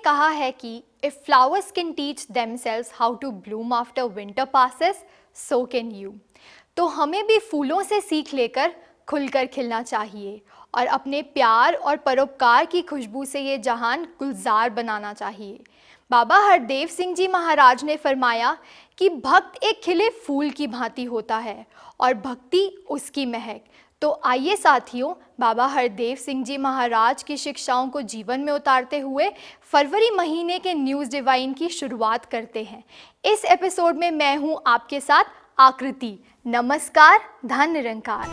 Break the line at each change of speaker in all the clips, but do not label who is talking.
कहा है कि if flowers can teach themselves how to bloom after winter passes, so can you. तो हमें भी फूलों से सीख लेकर खुलकर खिलना चाहिए और अपने प्यार और परोपकार की खुशबू से ये जहान गुलजार बनाना चाहिए। बाबा हरदेव सिंह जी महाराज ने फरमाया कि भक्त एक खिले फूल की भांति होता है और भक्ति उसकी महक। तो आइए साथियों, बाबा हरदेव सिंह जी महाराज की शिक्षाओं को जीवन में उतारते हुए फरवरी महीने के न्यूज़ डिवाइन की शुरुआत करते हैं। इस एपिसोड में मैं हूं आपके साथ आकृति। नमस्कार, धन निरंकार।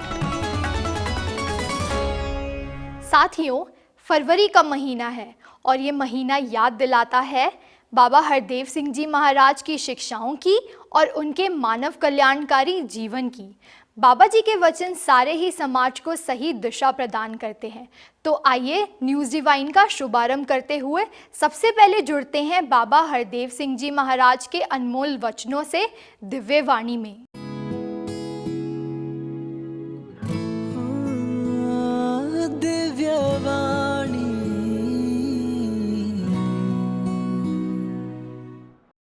साथियों, फरवरी का महीना है और ये महीना याद दिलाता है बाबा हरदेव सिंह जी महाराज की शिक्षाओं की और उनके मानव कल्याणकारी जीवन की। बाबा जी के वचन सारे ही समाज को सही दिशा प्रदान करते हैं। तो आइए न्यूज़ डिवाइन का शुभारंभ करते हुए सबसे पहले जुड़ते हैं बाबा हरदेव सिंह जी महाराज के अनमोल वचनों से दिव्य वाणी में।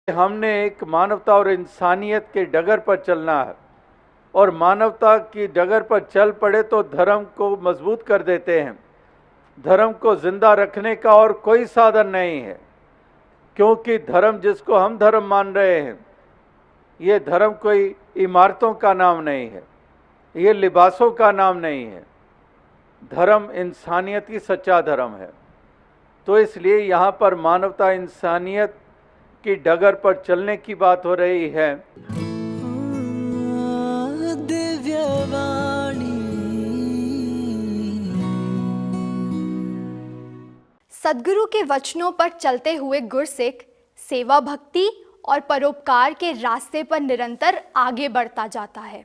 हमने एक मानवता और इंसानियत के डगर पर चलना है और मानवता की डगर पर चल पड़े तो धर्म को मजबूत कर देते हैं। धर्म को जिंदा रखने का और कोई साधन नहीं है, क्योंकि धर्म जिसको हम धर्म मान रहे हैं, ये धर्म कोई इमारतों का नाम नहीं है, ये लिबासों का नाम नहीं है। धर्म इंसानियत की सच्चा धर्म है। तो इसलिए यहाँ पर मानवता इंसानियत की डगर पर चलने की बात हो रही है।
सद्गुरु के वचनों पर चलते हुए गुरसिख सेवा, भक्ति और परोपकार के रास्ते पर निरंतर आगे बढ़ता जाता है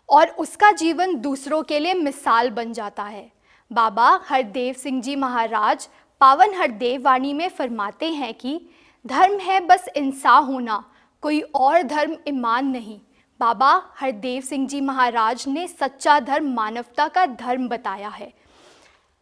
और उसका जीवन दूसरों के लिए मिसाल बन जाता है। बाबा हरदेव सिंह जी महाराज पावन हरदेव वाणी में फरमाते हैं कि धर्म है बस इंसान होना, कोई और धर्म ईमान नहीं। बाबा हरदेव सिंह जी महाराज ने सच्चा धर्म मानवता का धर्म बताया है।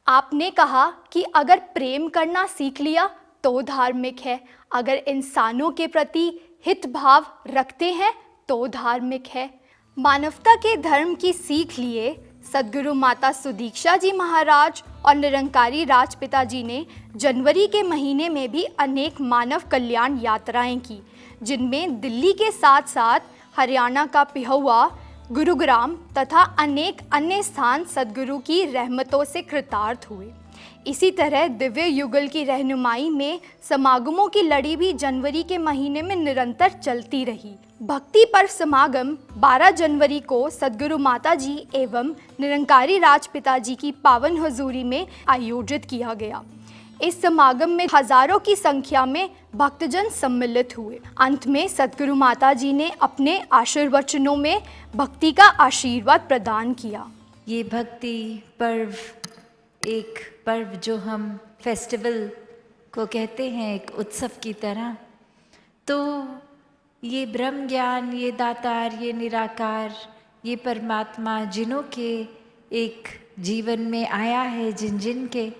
आपने कहा कि अगर प्रेम करना सीख लिया तो धार्मिक है, अगर इंसानों के प्रति हित भाव रखते हैं तो धार्मिक है। मानवता के धर्म की सीख लिए सद्गुरु माता सुदीक्षा जी महाराज और निरंकारी राजपिता जी ने जनवरी के महीने में भी अनेक मानव कल्याण यात्राएं की, जिनमें दिल्ली के साथ साथ हरियाणा का पिहोवा, गुरुग्राम तथा अनेक अन्य स्थान सद्गुरु की रहमतों से कृतार्थ हुए। इसी तरह दिव्य युगल की रहनुमाई में समागमों की लड़ी भी जनवरी के महीने में निरंतर चलती रही। भक्ति पर्व समागम 12 जनवरी को सद्गुरु माता जी एवं निरंकारी राजपिता जी की पावन हुजूरी में आयोजित किया गया। इस समागम में हजारों की संख्या में भक्तजन सम्मिलित हुए। अंत में सद्गुरु माता जी ने अपने आशीर्वचनों में भक्ति का आशीर्वाद प्रदान किया।
ये भक्ति पर्व एक पर्व जो हम फेस्टिवल को कहते हैं, एक उत्सव की तरह। तो ये ब्रह्म ज्ञान, ये दातार, ये निराकार, ये परमात्मा जिनों के एक जीवन में आया है, जिन जिन के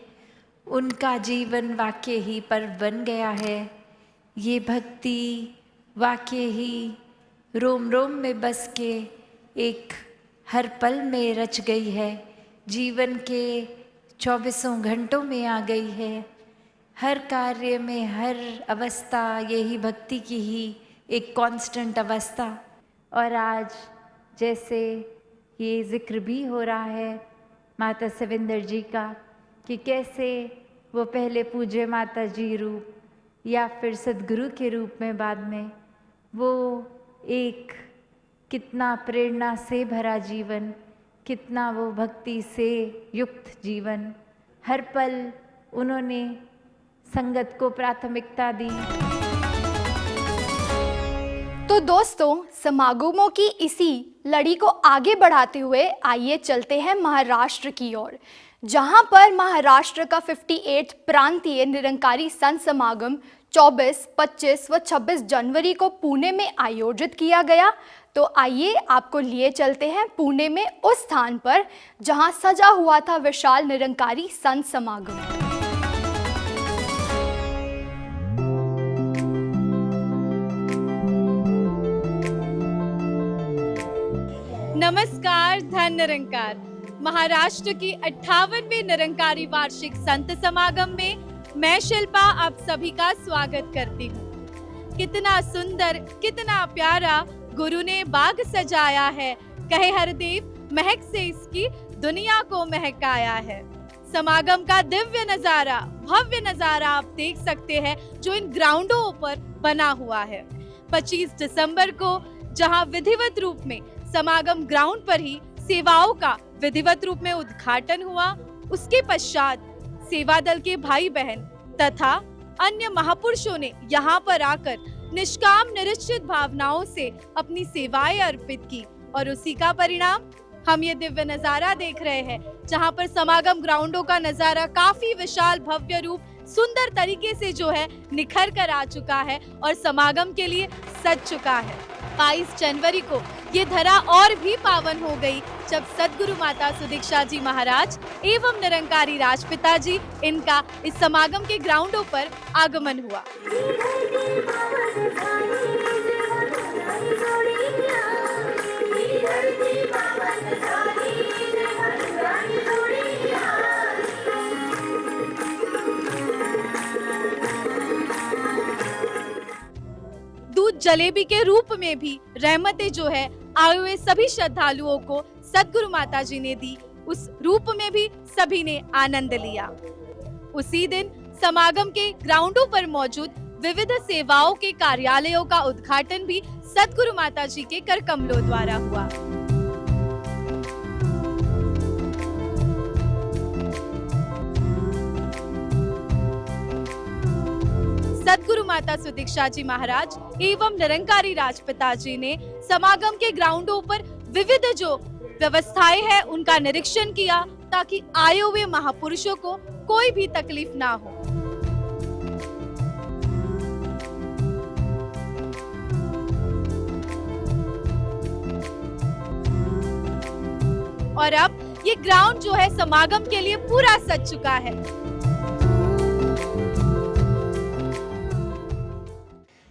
उनका जीवन वाकई ही पर्व बन गया है। ये भक्ति वाकई ही रोम रोम में बस के एक हर पल में रच गई है, जीवन के 24 घंटों में आ गई है। हर कार्य में, हर अवस्था यही भक्ति की ही एक कांस्टेंट अवस्था। और आज जैसे ये जिक्र भी हो रहा है माता सविंदर जी का कि कैसे वो पहले पूज्य माता जी रूप या फिर सद्गुरु के रूप में बाद में वो एक कितना प्रेरणा से भरा जीवन, कितना वो भक्ति से युक्त जीवन, हर पल उन्होंने संगत को प्राथमिकता दी।
तो दोस्तों, समागमों की इसी लड़ी को आगे बढ़ाते हुए आइए चलते हैं महाराष्ट्र की ओर, जहां पर महाराष्ट्र का 58 प्रांतीय निरंकारी संत समागम 24, 25 व 26 जनवरी को पुणे में आयोजित किया गया। तो आइए आपको लिए चलते हैं पुणे में उस स्थान पर जहां सजा हुआ था विशाल निरंकारी संत समागम।
नमस्कार, धन निरंकार। महाराष्ट्र की 58वें निरंकारी वार्षिक संत समागम में मैं शिल्पा आप सभी का स्वागत करती हूँ। कितना सुंदर, कितना प्यारा गुरु ने बाग सजाया है, कहे हरदेव महक से इसकी दुनिया को महकाया है। समागम का दिव्य नजारा, भव्य नजारा आप देख सकते हैं जो इन ग्राउंडों पर बना हुआ है। 25 दिसंबर को जहां विधिवत रूप में समागम ग्राउंड पर ही सेवाओं का विधिवत रूप में उद्घाटन हुआ, उसके पश्चात सेवा दल के भाई बहन तथा अन्य महापुरुषों ने यहाँ पर आकर निष्काम निश्चित भावनाओं से अपनी सेवाएं अर्पित की और उसी का परिणाम हम ये दिव्य नजारा देख रहे हैं, जहाँ पर समागम ग्राउंडों का नजारा काफी विशाल, भव्य रूप, सुंदर तरीके से जो है निखर कर आ चुका है और समागम के लिए सज चुका है। 22 जनवरी को ये धरा और भी पावन हो गई जब सद्गुरु माता सुदीक्षा जी महाराज एवं निरंकारी राजपिता जी इनका इस समागम के ग्राउंडों पर आगमन हुआ। दूध जलेबी के रूप में भी रहमतें जो है आए हुए सभी श्रद्धालुओं को सद्गुरु माता जी ने दी, उस रूप में भी सभी ने आनंद लिया। उसी दिन समागम के ग्राउंडों पर मौजूद विविध सेवाओं के कार्यालयों का उद्घाटन भी सद्गुरु माता जी के कर कमलों द्वारा हुआ। सद्गुरु माता सुदीक्षा जी महाराज एवं निरंकारी राजपिता जी ने समागम के ग्राउंडों पर विविध जो व्यवस्थाएं हैं उनका निरीक्षण किया ताकि आए हुए महापुरुषों को कोई भी तकलीफ ना हो। और अब ये ग्राउंड जो है समागम के लिए पूरा सज चुका है।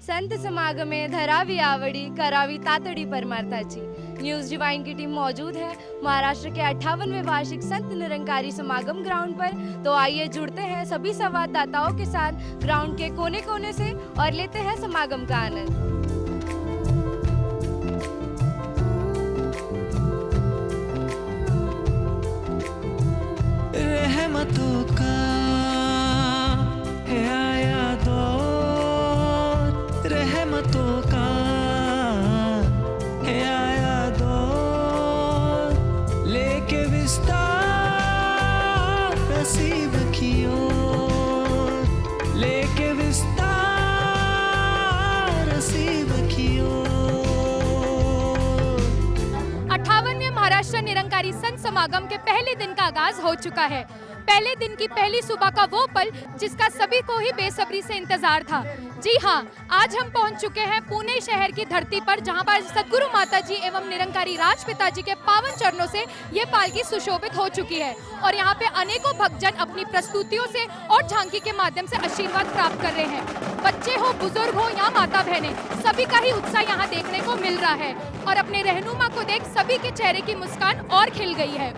संत समागम में धरावी आवड़ी करावी तातड़ी परमार्थाची। न्यूज़ डिवाइन की टीम मौजूद है महाराष्ट्र के 58वें वार्षिक संत निरंकारी समागम ग्राउंड पर। तो आइए जुड़ते हैं सभी संवाददाताओं के साथ ग्राउंड के कोने कोने से और लेते हैं समागम का आनंद।
रहमतों का है आया दौर, रहमतों का है आया दौर, लेके विस्तार नसीब की ओर, लेके विस्तार नसीब की ओर।
58वें महाराष्ट्र निरंकारी संत समागम के पहले दिन का आगाज हो चुका है। पहले दिन की पहली सुबह का वो पल जिसका सभी को ही बेसब्री से इंतजार था। जी हाँ, आज हम पहुंच चुके हैं पुणे शहर की धरती पर, जहां पर सद्गुरु माता जी एवं निरंकारी राजपिता जी के पावन चरणों से ये पालकी सुशोभित हो चुकी है और यहाँ पे अनेकों भक्तजन अपनी प्रस्तुतियों से और झांकी के माध्यम से आशीर्वाद प्राप्त कर रहे हैं। बच्चे हो, बुजुर्ग हो या माता बहनें, सभी का ही उत्साह यहाँ देखने को मिल रहा है और अपने रहनुमा को देख सभी के चेहरे की मुस्कान और खिल गई है।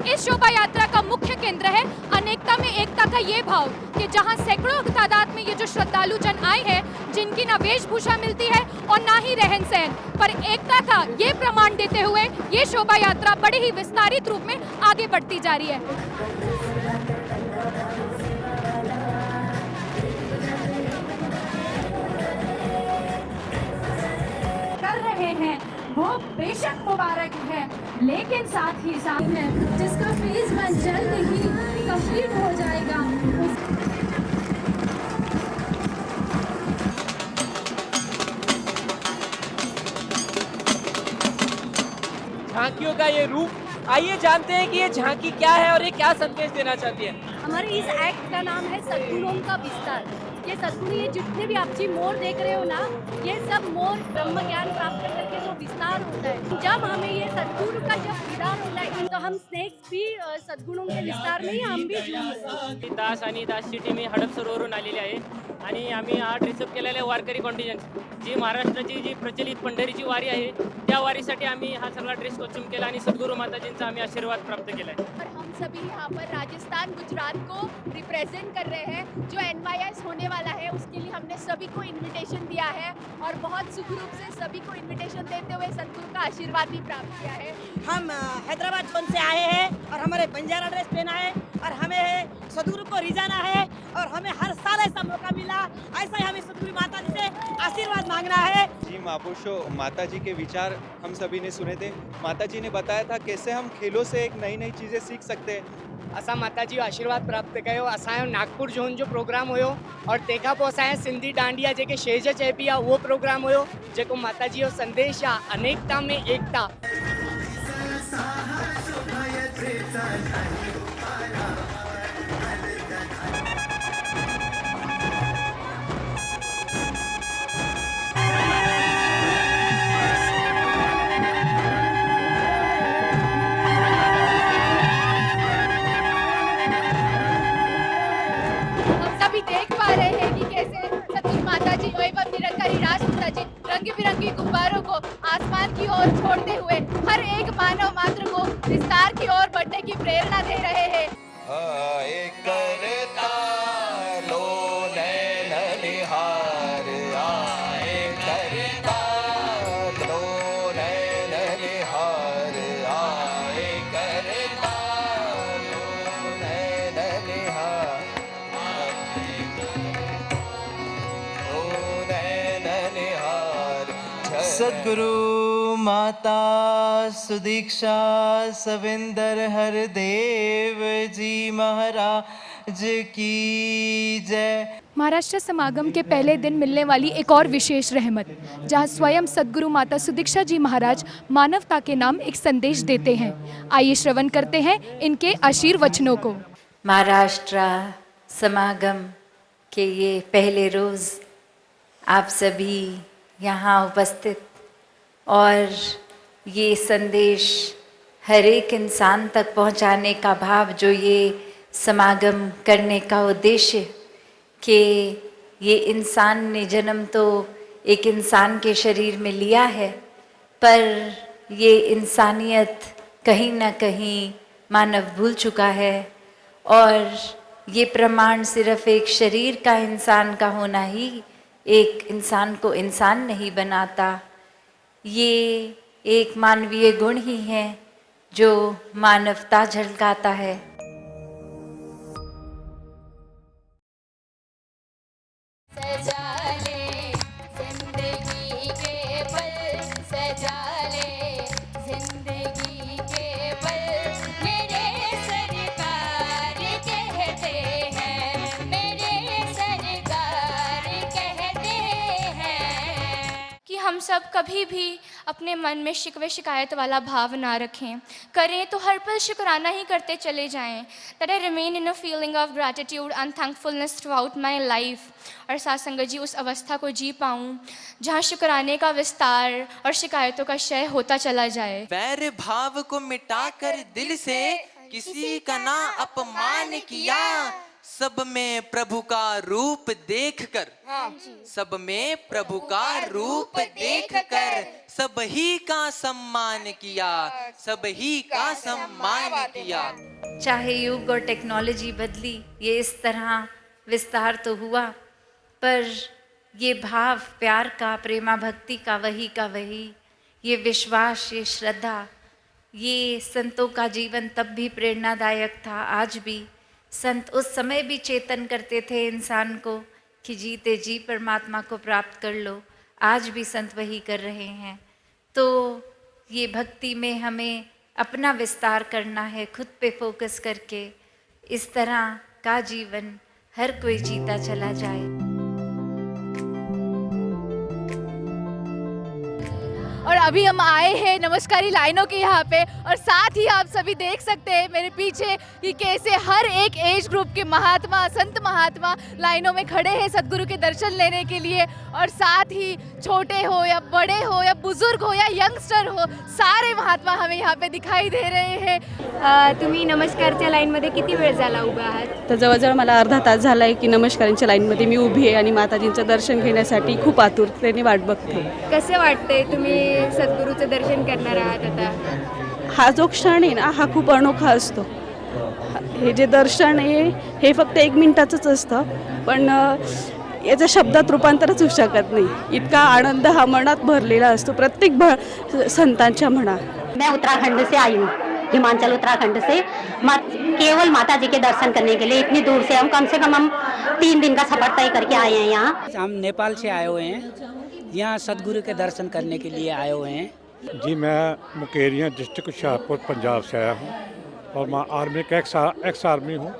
इस शोभा यात्रा का मुख्य केंद्र है अनेकता में एकता का ये भाव कि जहां सैकड़ों तादाद में ये जो श्रद्धालु जन आए हैं, जिनकी ना वेशभूषा मिलती है और ना ही रहन सहन, पर एकता का ये प्रमाण देते हुए ये शोभा यात्रा बड़े ही विस्तारित रूप में आगे बढ़ती जा रही है।
कर रहे हैं वो बेशक मुबारक है, लेकिन साथ ही साथ है जिसका फीस में जल्द ही कंप्लीट हो जाएगा।
झांकियों का ये रूप, आइए जानते हैं कि ये झांकी क्या है और ये क्या संदेश देना चाहती है।
हमारे इस एक्ट का नाम है सद्गुणों का विस्तार। ये सद्गुण, ये जितने भी आप जी मोर देख रहे हो ना, ये सब मोर ब्रह्म ज्ञान प्राप्त करके जो विस्तार होता है, जब हमें ये सद्गुण का जब विस्तार होता है तो हम स्नेक्स भी सद्गुणों के विस्तार में ही हम भी जुड़े।
दास आणि दासची टीम ही हडपसरवरून आलेली आहे आणि आम्ही हा ड्रेसअप केलेला आहे वारकरी कॉन्टिजन्स, जी महाराष्ट्राची जी प्रचलित पंढरीची वारी आहे त्या वारीसाठी आम्ही हा सगळा ड्रेस कॉस्ट्यूम केला आणि सद्गुरू माताजींचा आम्ही आशीर्वाद प्राप्त केला आहे.
और हम सभी यहाँ पर राजस्थान गुजरात को रिप्रेजेंट कर रहे हैं. जो NYS होने वाला है उसके लिए हमने सभी को इनविटेशन दिया है और बहुत सुखरूप से सभी को इनविटेशन देते हुए सद्गुरु का आशीर्वाद भी प्राप्त किया है.
हम हैदराबाद जोन से आए हैं और हमारे बंजारा ड्रेस पहना है और हमें सदगुरु को रिझाना है और हमें हर साल ऐसा मौका मिला, ऐसा ही हमें सदगुरु माता जी से आशीर्वाद मांगना है.
जी महापुरुषों, माता जी के विचार हम सभी ने सुने थे. माता जी ने बताया था कैसे हम खेलों से एक नई नई चीज़ें सीख सकते हैं.
असां माताजी आशीर्वाद प्राप्त कयो. असांजो नागपुर जोन जो प्रोग्राम हुयो और तंहिंखां पोइ असांजा सिंधी डांडिया जेके छेज चइबी आहे उहो प्रोग्राम हुयो, जेको माताजी जो संदेश आहे अनेकता में एकता.
देख पा रहे हैं कि कैसे सद्गुरु माता जी एवं निरंकारी राजमाता जी रंग बिरंगी गुब्बारों को आसमान की ओर छोड़ते हुए हर एक मानव मात्र को विस्तार की ओर बढ़ने की प्रेरणा दे रहे हैं.
सद्गुरु माता सुदीक्षा सविंदर हरदेव जी महाराज की जय.
महाराष्ट्र समागम के पहले दिन मिलने वाली एक और विशेष रहमत, जहां स्वयं सद्गुरु माता सुदीक्षा जी महाराज मानवता के नाम एक संदेश देते हैं. आइए श्रवण करते हैं इनके आशीर्वचनों को.
महाराष्ट्र समागम के ये पहले रोज़ आप सभी यहाँ उपस्थित और ये संदेश हर एक इंसान तक पहुँचाने का भाव, जो ये समागम करने का उद्देश्य कि ये इंसान ने जन्म तो एक इंसान के शरीर में लिया है, पर ये इंसानियत कहीं ना कहीं मानव भूल चुका है और ये प्रमाण सिर्फ एक शरीर का इंसान का होना ही एक इंसान को इंसान नहीं बनाता. ये एक मानवीय गुण ही है जो मानवता झलकाता है.
सजा ले जिंदगी के पल, सजा ले जिंदगी के पल, मेरे सरकार कहते हैं, मेरे सरकार कहते हैं
कि हम सब कभी भी अपने मन में शिकवे शिकायत वाला भाव ना रखें. करें तो हर पल शुक्राना ही करते चले जाएं. That I remain in a feeling of gratitude and thankfulness throughout my life. और साथ संगत जी उस अवस्था को जी पाऊँ जहाँ शुक्राने का विस्तार और शिकायतों का क्षय होता चला जाए.
वैर भाव को मिटाकर दिल से किसी का ना अपमान किया, सब में प्रभु का रूप देखकर, सब में प्रभु का रूप देखकर सब ही का सम्मान किया, सब ही का सम्मान किया.
चाहे युग और टेक्नोलॉजी बदली, ये इस तरह विस्तार तो हुआ, पर ये भाव प्यार का, प्रेमा भक्ति का वही, ये विश्वास, ये श्रद्धा, ये संतों का जीवन तब भी प्रेरणादायक था. आज भी संत उस समय भी चेतन करते थे इंसान को कि जीते जी परमात्मा को प्राप्त कर लो. आज भी संत वही कर रहे हैं. तो ये भक्ति में हमें अपना विस्तार करना है, खुद पे फोकस करके. इस तरह का जीवन हर कोई जीता चला जाए.
और
अभी हम आए हैं नमस्कारी लाइनों के यहाँ पे, और साथ ही आप सभी देख सकते हैं मेरे पीछे कि कैसे हर एक एज ग्रुप के महात्मा, संत महात्मा लाइनों में खड़े हैं सद्गुरु के दर्शन लेने के लिए। और साथ ही छोटे हो या बड़े हो या बुजुर्ग हो या यंगस्टर हो, सारे महात्मा हमें यहाँ पे दिखाई दे रहे हैं।
तुम्ही नमस्कारच्या लाईनमध्ये किती वेळ झाला उभा आहात?
तर जवळजवळ मला अर्धा तास झाला आहे की नमस्कारांच्या लाईनमध्ये मी उभी आहे आणि माताजींचं दर्शन घेण्यासाठी खूप आतुरतेने वाट बघते.
कसं वाटतंय तुम्ही सद्गुरूचं दर्शन करणार आहात आता?
हा जो क्षण आहे ना, हा खूप अनोखा असतो. हे जे दर्शन आहे हे फक्त 1 मिनिटाचंच असतं, पण याचं शब्दात रूपांतरच होऊ शकत नाही. इतका आनंद हा मनात भरलेला असतो प्रत्येक संतांच्या म्हणा.
मैं उत्तराखंड से आई हूँ, हिमाचल उत्तराखंड से, केवल माता जी के दर्शन करने के लिए इतनी दूर से हम कम 3 दिन का सफर तय करके आए हैं यहाँ.
हम नेपाल से आए हुए हैं, यहाँ सदगुरु के दर्शन करने के लिए आए हुए हैं.
जी, मैं मुकेरियाँ डिस्ट्रिक्ट हुशियारपुर पंजाब से आया हूँ और मैं आर्मी का एक्स आर्मी हूँ.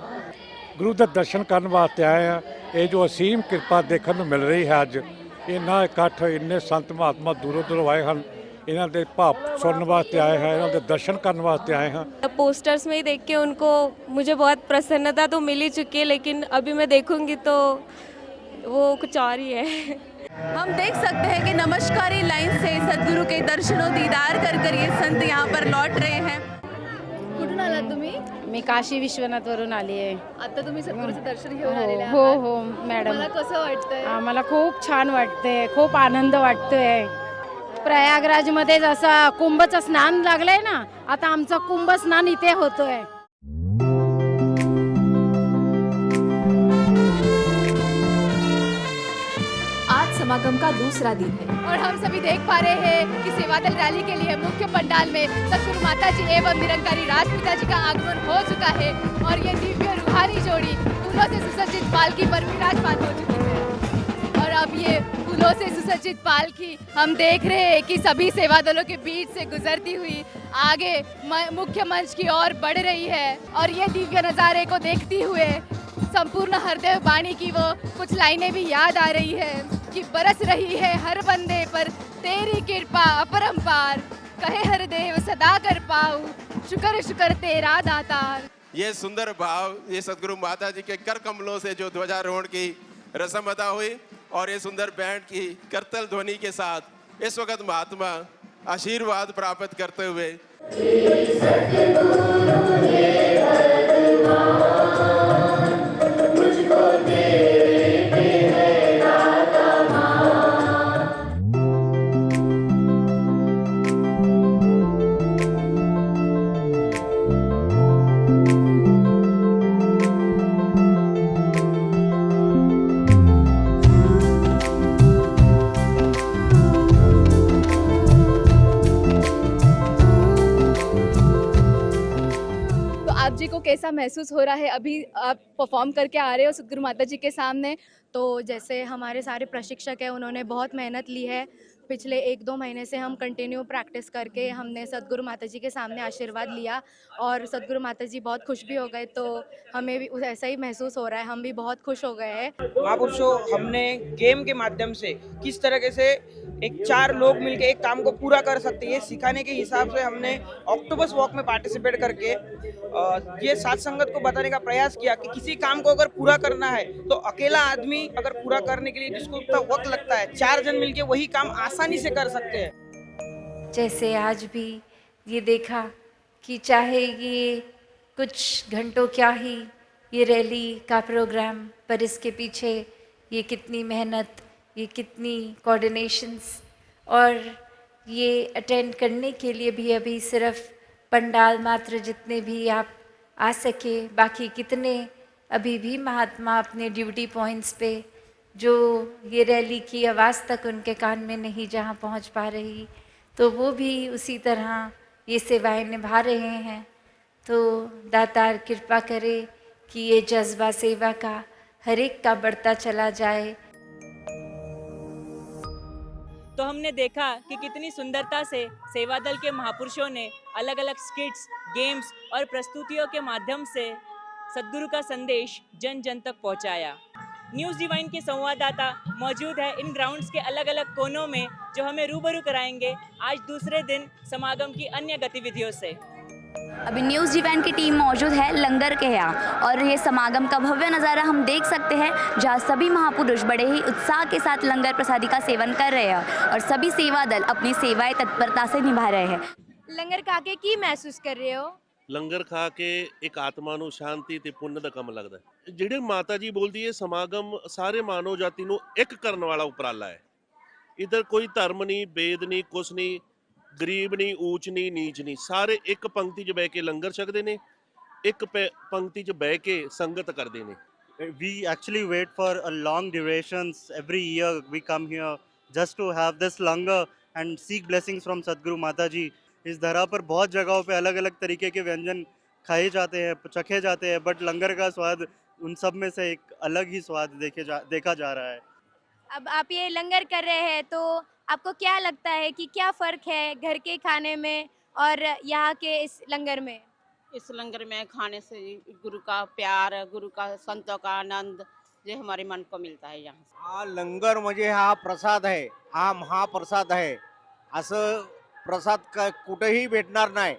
गुरु के दर्शन करने वास्ते आए हैं. ये जो असीम कृपा देखने को मिल रही है अज, इन्ना इकट्ठ, इन्ने संत महात्मा दूरों दूरों आए हैं, इन्हों के भाव सुनने वास्ते आए हैं, इन्हों के दर्शन करने वास्ते आए हैं.
पोस्टर्स में ही देख के उनको मुझे बहुत प्रसन्नता तो मिल ही चुकी है, लेकिन अभी मैं देखूंगी तो वो कुछ और ही है.
हम देख सकते हैं कि नमस्कारी लाइन से सद्गुरु के दर्शनों दीदार कर ये संत यहाँ पर लौट रहे हैं.
कुठून आलात तुम्ही?
मी काशी विश्वनाथवरून आली आहे.
आता तुम्ही सद्गुरूचं दर्शन घेऊन आलेले आहात.
हो हो मॅडम,
मला कसं वाटतंय?
आम्हाला खूप छान वाटतंय, खूप आनंद वाटतोय. प्रयागराजमध्ये जसं कुंभचं स्नान लागलंय ना, आता आमचं कुंभ स्नान इथे होतोय.
आज समागम का दूसरा दिन है
और हम सभी देख पा रहे हैं कि सेवादल रैली के लिए मुख्य पंडाल में सद्गुरु माता जी एवं निरंकारी राजपिता जी का आगमन हो चुका है, और ये दिव्य रूहानी जोड़ी फूलों से सुसज्जित पालकी पर विराजमान हो चुकी है. और अब ये फूलों से सुसज्जित पालकी हम देख रहे हैं कि सभी सेवा दलों के बीच से गुजरती हुई आगे मुख्य मंच की ओर बढ़ रही है. और ये दिव्य नज़ारे को देखती हुए संपूर्ण हरदेव वाणी की वो कुछ लाइनें भी याद आ रही है कि बरस रही है हर बंदे पर तेरी कृपा अपरंपार, कहे हरदेव सदा कर पाऊं, शुक्र शुक्र तेरा दातार.
ये सुंदर भाव, ये सदगुरु माता जी के कर कमलों से जो ध्वजारोहण की रस्म अदा हुई, और ये सुंदर बैंड की करतल ध्वनि के साथ इस वक्त महात्मा आशीर्वाद प्राप्त करते हुए
कैसा महसूस हो रहा है? अभी आप परफॉर्म करके आ रहे हो सद्गुरु माता जी के सामने,
तो जैसे हमारे सारे प्रशिक्षक हैं, उन्होंने बहुत मेहनत ली है. पिछले 1-2 महीने से हम कंटिन्यू प्रैक्टिस करके हमने सद्गुरु माता जी के सामने आशीर्वाद लिया, और सद्गुरु माता जी बहुत खुश भी हो गए. तो हमें भी ऐसा ही महसूस हो रहा है, हम भी बहुत खुश हो गए हैं.
महापुरुषों, हमने गेम के माध्यम से किस तरह से 4 लोग मिलकर एक काम को पूरा कर सकते हैं, ये सिखाने के हिसाब से हमने ऑक्टोपस वॉक में पार्टिसिपेट करके ये साथ संगत को बताने का प्रयास किया कि किसी काम को अगर पूरा करना है तो अकेला आदमी अगर पूरा करने के लिए जिसको उतना वक्त लगता है, 4 जन मिलके वही काम आसानी से कर सकते हैं.
जैसे आज भी ये देखा कि चाहे ये कुछ घंटों क्या ही ये रैली का प्रोग्राम, पर इसके पीछे ये कितनी मेहनत, ये कितनी कोऑर्डिनेशंस, और ये अटेंड करने के लिए भी अभी सिर्फ पंडाल मात्र जितने भी आप आ सके, बाकी कितने अभी भी महात्मा अपने ड्यूटी पॉइंट्स पे जो ये रैली की आवाज़ तक उनके कान में नहीं जहाँ पहुँच पा रही, तो वो भी उसी तरह ये सेवाएं निभा रहे हैं. तो दातार कृपा करे कि ये जज्बा सेवा का हर एक का बढ़ता चला जाए.
तो हमने देखा कि कितनी सुंदरता से सेवादल के महापुरुषों ने अलग अलग स्किट्स, गेम्स और प्रस्तुतियों के माध्यम से सद्गुरु का संदेश जन जन तक पहुंचाया. न्यूज़ डिवाइन के संवाददाता मौजूद है इन ग्राउंड्स के अलग अलग कोनों में, जो हमें रूबरू कराएंगे आज दूसरे दिन समागम की अन्य गतिविधियों से।
अभी न्यूज़ डिवाइन की टीम मौजूद है लंगर के यहाँ और ये समागम का भव्य नज़ारा हम देख सकते हैं, जहाँ सभी महापुरुष बड़े ही उत्साह के साथ लंगर प्रसादी का सेवन कर रहे हैं और सभी सेवा दल अपनी सेवाएं तत्परता से निभा रहे हैं।
लंगर खा के की महसूस कर रहे हो?
ਲੰਗਰ ਖਾ ਕੇ ਇੱਕ ਆਤਮਾ ਨੂੰ ਸ਼ਾਂਤੀ ਤੇ ਪੁੰਨ ਦਾ ਕੰਮ ਲੱਗਦਾ ਹੈ। ਜਿਹੜੇ ਮਾਤਾ ਜੀ ਬੋਲਦੀ ਹੈ ਸਮਾਗਮ ਸਾਰੇ ਮਾਨਵ ਜਾਤੀ ਨੂੰ ਇੱਕ ਕਰਨ ਵਾਲਾ ਉਪਰਾਲਾ ਹੈ। ਇਧਰ ਕੋਈ ਧਰਮ ਨਹੀਂ, ਵੇਦ ਨਹੀਂ, ਕੁਛ ਨਹੀਂ, ਗਰੀਬ ਨਹੀਂ, ਊਚ ਨਹੀਂ, ਨੀਚ ਨਹੀਂ, ਸਾਰੇ ਇੱਕ ਪੰਕਤੀ 'ਚ ਬਹਿ ਕੇ ਲੰਗਰ ਛਕਦੇ ਨੇ, ਇੱਕ ਪੰਕਤੀ 'ਚ ਬਹਿ ਕੇ ਸੰਗਤ ਕਰਦੇ ਨੇ।
We actually wait for a long durations. Every year we come here just to have this langar and seek blessings from Sadhguru Mata Ji. इस धरा पर बहुत जगहों पे अलग अलग तरीके के व्यंजन खाए जाते हैं, चखे जाते हैं, बट लंगर का स्वाद उन सब में से एक अलग ही स्वाद देखा जा रहा है।
अब आप ये लंगर कर रहे हैं तो आपको क्या लगता है कि क्या फ़र्क है घर के खाने में और यहाँ के इस लंगर में?
इस लंगर में खाने से गुरु का प्यार, गुरु का संतों का आनंद जो हमारे मन को मिलता है यहाँ।
लंगर म्हणजे हा प्रसाद आहे, हा महाप्रसाद आहे। असं प्रसाद का कुठेही भेटणार नाही,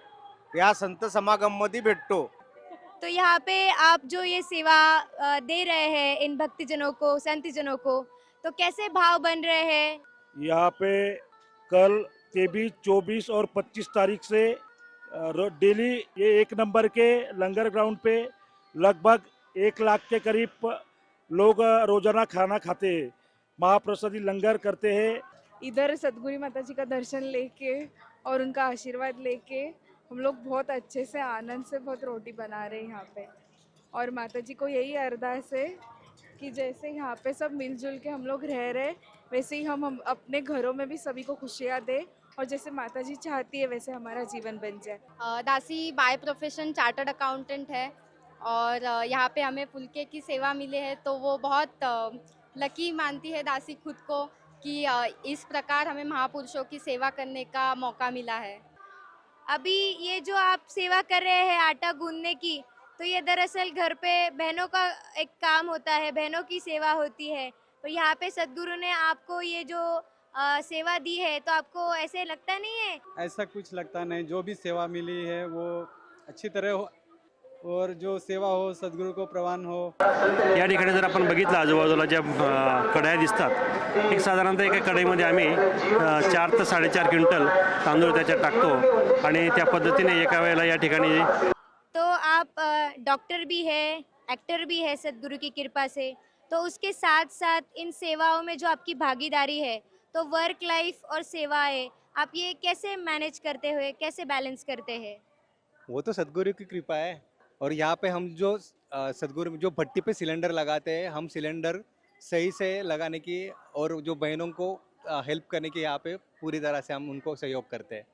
या संत समागम मध्ये भेटतो।
तो यहाँ पे आप जो ये सेवा दे रहे हैं इन भक्तजनों को, संतजनों को, तो कैसे भाव बन रहे हैं?
यहाँ पे कल 23, 24 और 25 तारीख से डेली ये 1 नंबर के लंगर ग्राउंड पे लगभग 1 लाख के करीब लोग रोजाना खाना खाते हैं, महाप्रसादी लंगर करते हैं।
इधर सतगुरु माता जी का दर्शन लेके और उनका आशीर्वाद लेके हम लोग बहुत अच्छे से आनंद से बहुत रोटी बना रहे हैं यहाँ पे, और माता जी को यही अरदास है कि जैसे यहाँ पे सब मिलजुल के हम लोग रह रहे वैसे ही हम अपने घरों में भी सभी को खुशियाँ दें और जैसे माता जी चाहती है वैसे हमारा जीवन बन जाए।
दासी बाय प्रोफेशन चार्टर्ड अकाउंटेंट है और यहाँ पे हमें फुलके की सेवा मिले है तो वो बहुत लकी मानती है दासी खुद को कि इस प्रकार हमें महापुरुषों की सेवा करने का मौका मिला है।
अभी ये जो आप सेवा कर रहे हैं आटा गूंदने की, तो ये दरअसल घर पे बहनों का एक काम होता है, बहनों की सेवा होती है। तो यहाँ पे सद्गुरु ने आपको ये जो सेवा दी है तो आपको ऐसे लगता नहीं है?
ऐसा कुछ लगता नहीं, जो भी सेवा मिली है वो अच्छी तरह हो और जो सेवा हो सद्गुरू को प्रवान हो।
या ठिकाणी जर आपण बघितलं आजूबाजूला ज्या कढया दिसतात, एक साधारणतः एका कढईमध्ये आम्ही 4 ते 4.5 क्विंटल तांदूळ त्याच्यात टाकतो आणि त्या पद्धतीने एका वेळेला या ठिकाणी।
तो आप डॉक्टर भी है, एक्टर भी है सद्गुरु की कृपा से, तो उसके साथ साथ इन सेवाओं में जो आपकी भागीदारी है, तो वर्क लाइफ और सेवाएं आप ये कैसे मैनेज करते हुए कैसे बैलेंस करते हैं?
वो तो सद्गुरु की कृपा है, और यहाँ पे हम जो सद्गुरु जो भट्टी पे सिलेंडर लगाते हैं, हम सिलेंडर सही से लगाने की और जो बहनों को हेल्प करने की यहाँ पे पूरी तरह से हम उनको सहयोग करते हैं।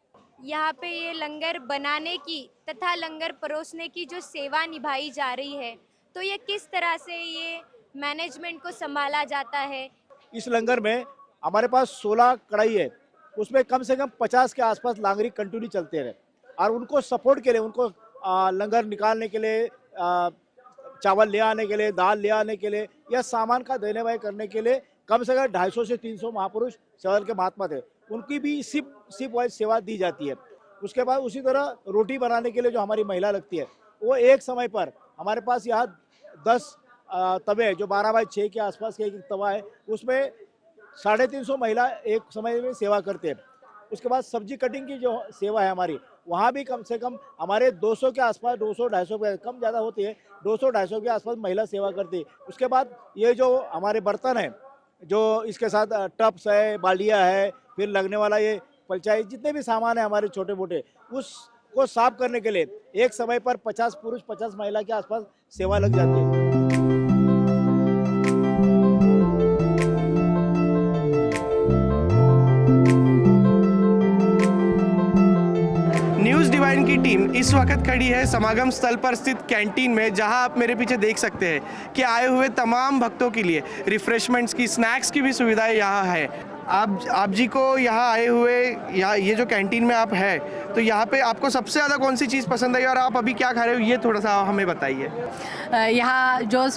यहाँ पे ये लंगर बनाने की तथा लंगर परोसने की जो सेवा निभाई जा रही है, तो ये किस तरह से ये मैनेजमेंट को संभाला जाता है?
इस लंगर में हमारे पास 16 कढ़ाई है, उसमें कम से कम 50 के आसपास लांगरी कंटिन्यू चलते हैं और उनको सपोर्ट के लिए, उनको लंगर निकालने के लिए, चावल ले आने के लिए, दाल ले आने के लिए या सामान का देने वाले करने के लिए कम से कम 250 से 300 महापुरुष सेवल के महात्मा थे, उनकी भी सिप वाइज सेवा दी जाती है। उसके बाद उसी तरह रोटी बनाने के लिए जो हमारी महिला लगती है, वो एक समय पर हमारे पास यहाँ 10 तवे जो 12x6 के आसपास के एक तवा है, उसमें 350 महिला एक समय में सेवा करते हैं। उसके बाद सब्जी कटिंग की जो सेवा है हमारी, वहाँ भी कम से कम हमारे 200 के आसपास, 200-250 कम ज़्यादा होती है, 200-250 के आसपास महिला सेवा करती है। उसके बाद ये जो हमारे बर्तन हैं, जो इसके साथ टप्स है, बाल्टियाँ है, फिर लगने वाला ये पलचाई, जितने भी सामान है हमारे छोटे मोटे, उसको साफ करने के लिए एक समय पर 50 पुरुष 50 महिला के आसपास सेवा लग जाती है।
न्यूज़ डिवाइन की टीम इस वक्त खड़ी है समागम स्थल पर स्थित कैंटीन में, जहां आप मेरे पीछे देख सकते हैं कि आए हुए तमाम भक्तों के लिए रिफ्रेशमेंट्स की, स्नैक्स की भी सुविधाएं यहाँ है।
आप जी को यहाँ आए हुए, यहाँ ये जो कैंटीन में आप है, तो यहाँ पे आपको सबसे ज़्यादा कौन सी चीज़ पसंद आई और आप अभी क्या खा रहे हो, ये थोड़ा सा हमें बताइए।
यहाँ जो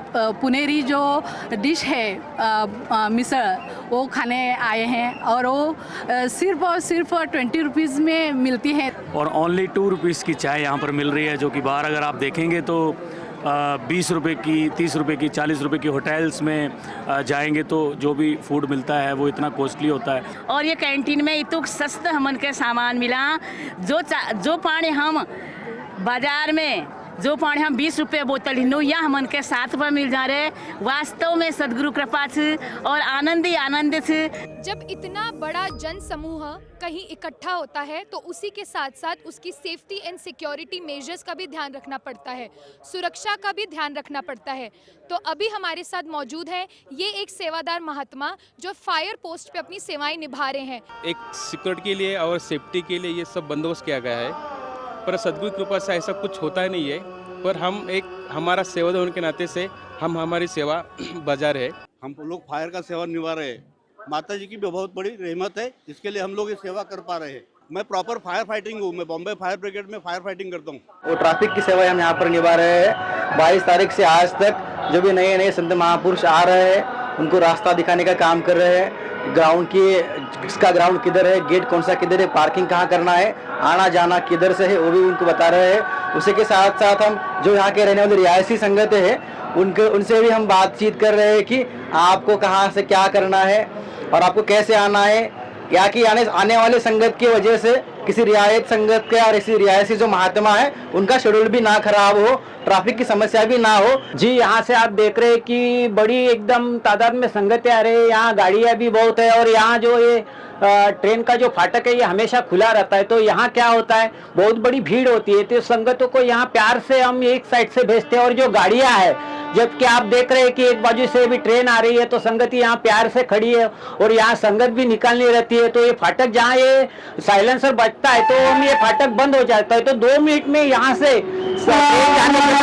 पुनेरी जो डिश है मिसल, वो खाने आए हैं और वो सिर्फ और सिर्फ 20 रुपीज़ में मिलती है।
और ओनली 2 रुपीज़ की चाय यहाँ पर मिल रही है, जो कि बाहर अगर आप देखेंगे तो 20 रुपए की, 30 रुपए की, 40 रुपए की होटल्स में जाएंगे तो जो भी फूड मिलता है वो इतना कॉस्टली होता है।
और ये कैंटीन में इतु सस्ता हमन के सामान मिला, जो पानी हम बाजार में जो पानी हम 20 रुपये बोतल हिंदू या हमन के 7 रुपये मिल जा रहे। वास्तव में सदगुरु कृपा से और आनंद ही आनंद से।
जब इतना बड़ा जन समूह कहीं इकट्ठा होता है तो उसी के साथ साथ उसकी सेफ्टी एंड सिक्योरिटी मेजर्स का भी ध्यान रखना पड़ता है, सुरक्षा का भी ध्यान रखना पड़ता है। तो अभी हमारे साथ मौजूद है ये एक सेवादार महात्मा जो फायर पोस्ट पे अपनी सेवाएं निभा रहे हैं।
एक सिक्योरिटी के लिए और सेफ्टी के लिए ये सब बंदोबस्त किया गया है, पर सदगुरु की कृपा से ऐसा कुछ होता ही नहीं है। पर हम एक हमारा सेवादार होने के नाते से हम हमारी सेवा बजा रहे।
हम लोग फायर का सेवा निभा रहे हैं। माता जी की भी बहुत बड़ी रहमत है, जिसके लिए हम लोग ये सेवा कर पा रहे हैं। मैं प्रॉपर फायर फाइटिंग हूँ, मैं बॉम्बे फायर ब्रिगेड में फायर फाइटिंग करता हूँ।
वो ट्रैफिक की सेवा हम यहाँ पर निभा रहे हैं। 22 तारीख से आज तक जो भी नए नए संत महापुरुष आ रहे हैं उनको रास्ता दिखाने का काम कर रहे हैं। ग्राउंड की किसका ग्राउंड किधर है, गेट कौन सा किधर है, पार्किंग कहाँ करना है, आना जाना किधर से है, वो भी उनको बता रहे हैं। उसी के साथ साथ हम जो यहाँ के रहने वाले रिहायशी संगतें हैं उनसे भी हम बातचीत कर रहे हैं कि आपको कहाँ से क्या करना है और आपको कैसे आना है। या कि आने वाले संगत की वजह से किसी रियायत संगत के और इसी रियायती जो महात्मा है उनका शेड्यूल भी ना खराब हो, ट्रैफिक की समस्या भी ना हो।
जी, यहाँ से आप देख रहे हैं कि बड़ी एकदम तादाद में संगतें आ रही है। यहाँ गाड़ियाँ भी बहुत है और यहाँ जो ये ट्रेन का जो फाटक है ये हमेशा खुला रहता है। तो यहाँ क्या होता है, बहुत बड़ी भीड़ होती है, तो संगतों को यहाँ प्यार से हम एक साइड से भेजते हैं। और जो गाड़ियाँ है, जबकि आप देख रहे हैं कि एक बाजू से भी ट्रेन आ रही है तो संगत यहाँ प्यार से खड़ी है और यहाँ संगत भी निकालनी रहती है। तो ये फाटक जहाँ ये साइलेंसर बजता है तो हम ये फाटक बंद हो जाता है, तो 2 मिनट में यहाँ से ट्रेन जाने के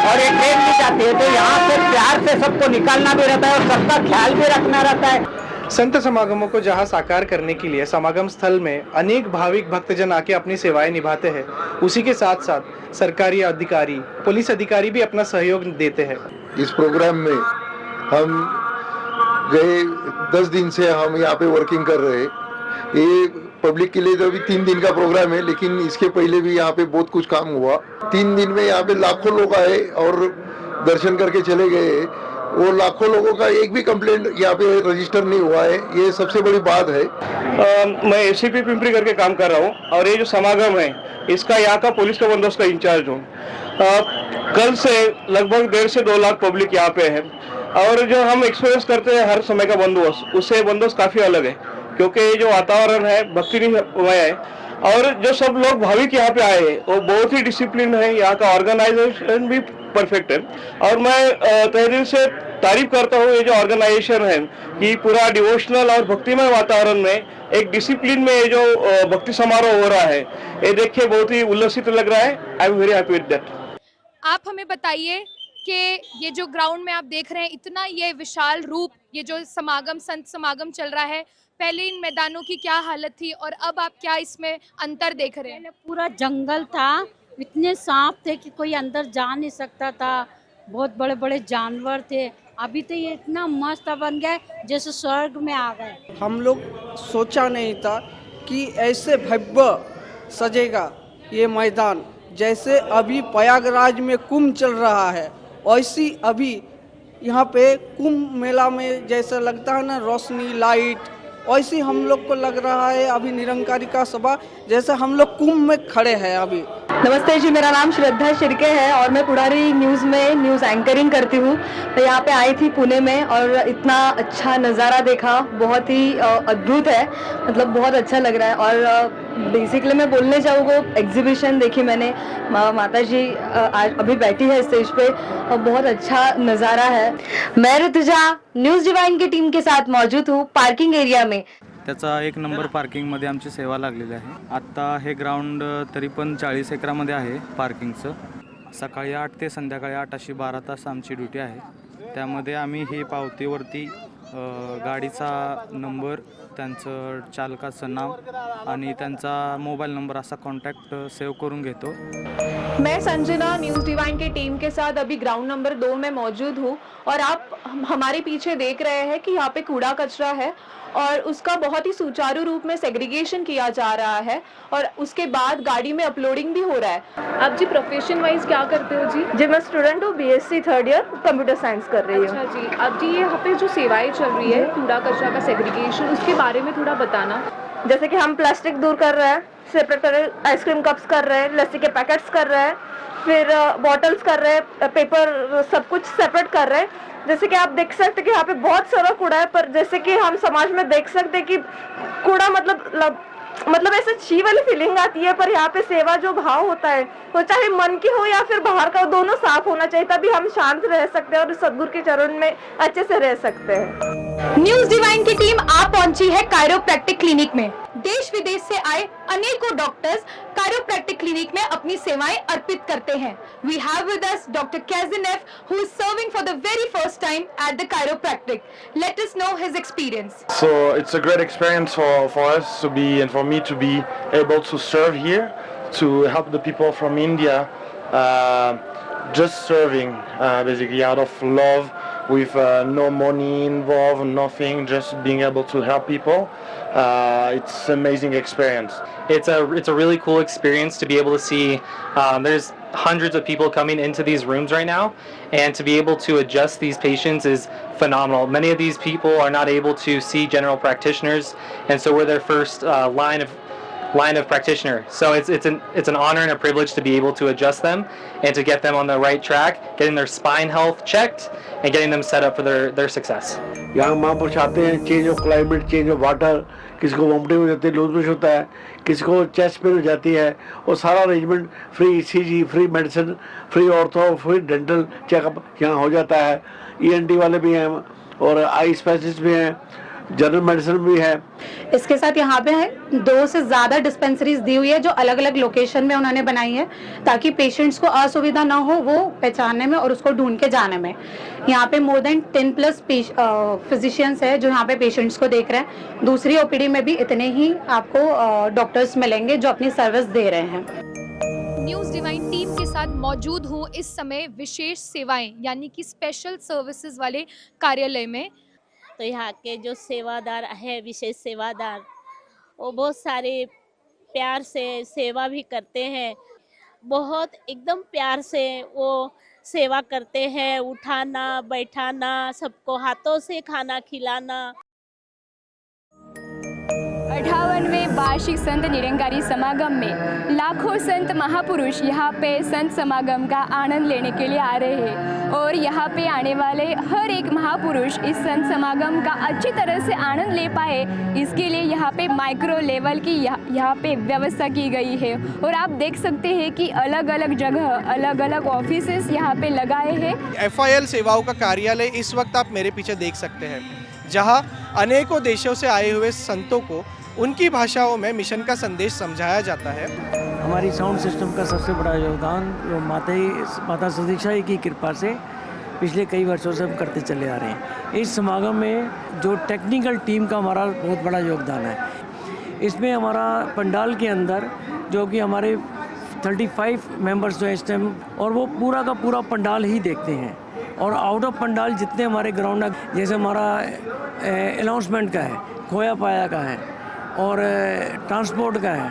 और एक ट्रेन भी जाती है। तो यहाँ से प्यार से सबको निकालना भी रहता है और सबका ख्याल भी रखना रहता है।
संत समागमों को जहां साकार करने के लिए समागम स्थल में अनेक भाविक भक्तजन आके अपनी सेवाएं निभाते हैं, उसी के साथ साथ सरकारी अधिकारी, पुलिस अधिकारी भी अपना सहयोग देते हैं।
इस प्रोग्राम में हम गए 10 दिन से हम यहाँ पे वर्किंग कर रहे हैं। ये पब्लिक के लिए तो अभी 3 दिन का प्रोग्राम है, लेकिन इसके पहले भी यहाँ पे बहुत कुछ काम हुआ। 3 दिन में यहाँ पे लाखों लोग आए और दर्शन करके चले गए। वो लाखों लोगों का एक भी कंप्लेंट यहाँ पे रजिस्टर नहीं हुआ है, ये सबसे बड़ी बात है।
मैं एसीपी पिंपरी करके काम कर रहा हूँ और ये जो समागम है इसका यहाँ का पुलिस का बंदोबस्त का इंचार्ज हूँ। कल से लगभग 1.5 से 2 लाख पब्लिक यहाँ पे है और जो हम एक्सपीरियंस करते हैं हर समय का बंदोबस्त, उससे बंदोबस्त काफी अलग है, क्योंकि ये जो वातावरण है भक्तिमय है और जो सब लोग भाविक यहाँ पे आए हैं वो बहुत ही डिसिप्लिन है। यहाँ का ऑर्गेनाइजेशन भी परफेक्ट है और मैं तहे दिल से तारीफ करता हूँ ये जो ऑर्गेनाइजेशन है कि पूरा डिवोशनल और भक्तिमय वातावरण में एक डिसिप्लिन में ये जो भक्ति समारोह हो रहा है ये देख के बहुत ही उल्लसित लग रहा है। I am very happy with that.
आप हमें बताइए कि ये जो ग्राउंड में आप देख रहे हैं इतना ये विशाल रूप, ये जो समागम संत समागम चल रहा है, पहले इन मैदानों की क्या हालत थी और अब आप क्या इसमें अंतर देख रहे हैं?
पूरा जंगल था, इतने सांप थे कि कोई अंदर जा नहीं सकता था, बहुत बड़े बड़े जानवर थे। अभी तो ये इतना मस्त बन गया जैसे स्वर्ग में आ गए। हम लोग सोचा नहीं था कि ऐसे भव्य सजेगा ये मैदान। जैसे अभी प्रयागराज में कुंभ चल रहा है वैसी अभी यहाँ पे कुंभ मेला में जैसा लगता है ना, रोशनी लाइट, वैसे हम लोग को लग रहा है अभी निरंकारी का सभा जैसे हम लोग कुंभ में खड़े हैं अभी।
नमस्ते जी, मेरा नाम श्रद्धा शिर्के है और मैं पुढ़ारी न्यूज़ में न्यूज़ एंकरिंग करती हूँ। तो यहाँ पे आई थी पुणे में और इतना अच्छा नज़ारा देखा, बहुत ही अद्भुत है, मतलब बहुत अच्छा लग रहा है। और बेसिकली मैं बोलने जाऊँगा, एग्जीबिशन देखी मैंने, माता जी आज अभी बैठी है स्टेज पे और बहुत अच्छा नज़ारा है। मैं ऋतुजा न्यूज़ डिवाइन की टीम के साथ मौजूद हूँ पार्किंग एरिया में।
त्याचा 1 नंबर पार्किंगमध्ये आमची सेवा लागलेली आहे। आत्ता हे ग्राउंड तरी पण 40 एकरामध्ये आहे पार्किंगचं। सकाळी 8 ते संध्याकाळी 8 अशी 12 तास आमची ड्युटी आहे। त्यामध्ये आम्ही ही पावतीवरती गाडीचा नंबर, त्यांचं चालकाचं नाव आणि त्यांचा मोबाईल नंबर असा कॉन्टॅक्ट सेव करून घेतो.
मैं संजना न्यूज़ डिवाइन की टीम के साथ अभी ग्राउंड नंबर 2 में मौजूद हूँ और आप हमारे पीछे देख रहे हैं कि यहाँ पे कूड़ा कचरा है और उसका बहुत ही सुचारू रूप में सेग्रीगेशन किया जा रहा है और उसके बाद गाड़ी में अपलोडिंग भी हो रहा है. आप जी प्रोफेशन वाइज क्या करते हो जी? जी मैं स्टूडेंट हूँ, BSc 3rd year computer science कर रही हूँ. अच्छा जी. अब जी ये यहाँ पे जो सेवाएं चल रही है कूड़ा कचरा का सेग्रीगेशन, उसके बारे में थोड़ा बताना. जैसे कि हम प्लास्टिक दूर कर रहे हैं, सेपरेट कर रहे हैं, आइसक्रीम कप्स कर रहे हैं, लस्सी के पैकेट्स कर रहे हैं, फिर बॉटल्स कर रहे हैं, पेपर सब कुछ सेपरेट कर रहे हैं. जैसे कि आप देख सकते हैं कि यहाँ पे बहुत सारा कूड़ा है, पर जैसे कि हम समाज में देख सकते हैं कि कूड़ा मतलब ऐसे छी वाली फीलिंग आती है, पर यहाँ पे सेवा जो भाव होता है वो चाहे मन की हो या फिर बाहर का, दोनों साफ होना चाहिए, तभी हम शांत रह सकते हैं और सद्गुरु के चरण में अच्छे से रह सकते हैं. न्यूज़ डिवाइन की टीम आप पहुंची है कायरोप्रैक्टिक क्लिनिक में. देश विदेश से आए अनेकों डॉक्टर्स कायरोप्रैक्टिक क्लिनिक में अपनी सेवाएं अर्पित करते हैं. We have with us doctor Kazinev, who is serving for the very first time at the chiropractic. Let us know his experience.
So it's a great experience for us to be, and for me to be able to serve here, to help the people from India, just serving basically out of love, with no money involved, nothing, just being able to help people. It's an amazing experience.
It's a really cool experience to be able to see. There's hundreds of people coming into these rooms right now, and to be able to adjust these patients is phenomenal. Many of these people are not able to see general practitioners, and so we're their first line of practitioner. So it's an honor and a privilege to be able to adjust them and to get them on the right track, getting their spine health checked and getting them set up for their success.
यहाँ महापुरुष आते हैं, change of climate, change of water, किसी को vomiting हो जाती है, loose motion होता है, किसी को चेस्ट पेन हो जाती है, और सारा arrangement free ECG, free medicine, free ortho, free dental checkup यहाँ हो जाता है. ENT वाले भी हैं और आई स्पेशलिस्ट भी हैं, जनरल मेडिसिन भी है.
इसके साथ यहाँ पे 2 से ज़्यादा डिस्पेंसरीज दी हुई है जो अलग अलग लोकेशन में उन्होंने बनाई है, ताकि पेशेंट्स को असुविधा ना हो वो पहचानने में और उसको ढूंढ के जाने में. यहाँ पे मोर देन 10+ फिजिशियंस है जो यहाँ पे पेशेंट्स को देख रहे हैं. दूसरी OPD में भी इतने ही आपको डॉक्टर्स मिलेंगे जो अपनी सर्विस दे रहे हैं.
न्यूज़ डिवाइन टीम के साथ मौजूद हूँ इस समय विशेष सेवाएं यानी कि स्पेशल सर्विसेज वाले कार्यालय में.
तो यहाँ के जो सेवादार है, विशेष सेवादार, वो बहुत सारे प्यार से सेवा भी करते हैं. बहुत एकदम प्यार से वो सेवा करते हैं, उठाना बैठाना, सबको हाथों से खाना खिलाना.
58वें वार्षिक संत निरंकारी समागम में लाखों संत महापुरुष यहाँ पे संत समागम का आनंद लेने के लिए आ रहे हैं और यहाँ पे आने वाले हर एक महापुरुष इस संत समागम का अच्छी तरह से आनंद ले पाए, इसके लिए यहाँ पे माइक्रो लेवल की यहाँ पे व्यवस्था की गई है. और आप देख सकते हैं कि अलग अलग जगह अलग अलग ऑफिसेस यहाँ पे लगाए हैं.
FIL सेवाओं का कार्यालय इस वक्त आप मेरे पीछे देख सकते हैं, जहाँ अनेकों देशों से आए हुए संतों को उनकी भाषाओं में मिशन का संदेश समझाया जाता है.
हमारी साउंड सिस्टम का सबसे बड़ा योगदान माता सुदीक्षा जी की कृपा से पिछले कई वर्षों से हम करते चले आ रहे हैं. इस समागम में जो टेक्निकल टीम का हमारा बहुत बड़ा योगदान है. इसमें हमारा पंडाल के अंदर जो कि हमारे 35 मेंबर्स जो हैं इस टाइम, और वो पूरा का पूरा पंडाल ही देखते हैं. और आउट ऑफ पंडाल जितने हमारे ग्राउंड, जैसे हमारा अनाउंसमेंट का है, खोया पाया का है और ट्रांसपोर्ट का है,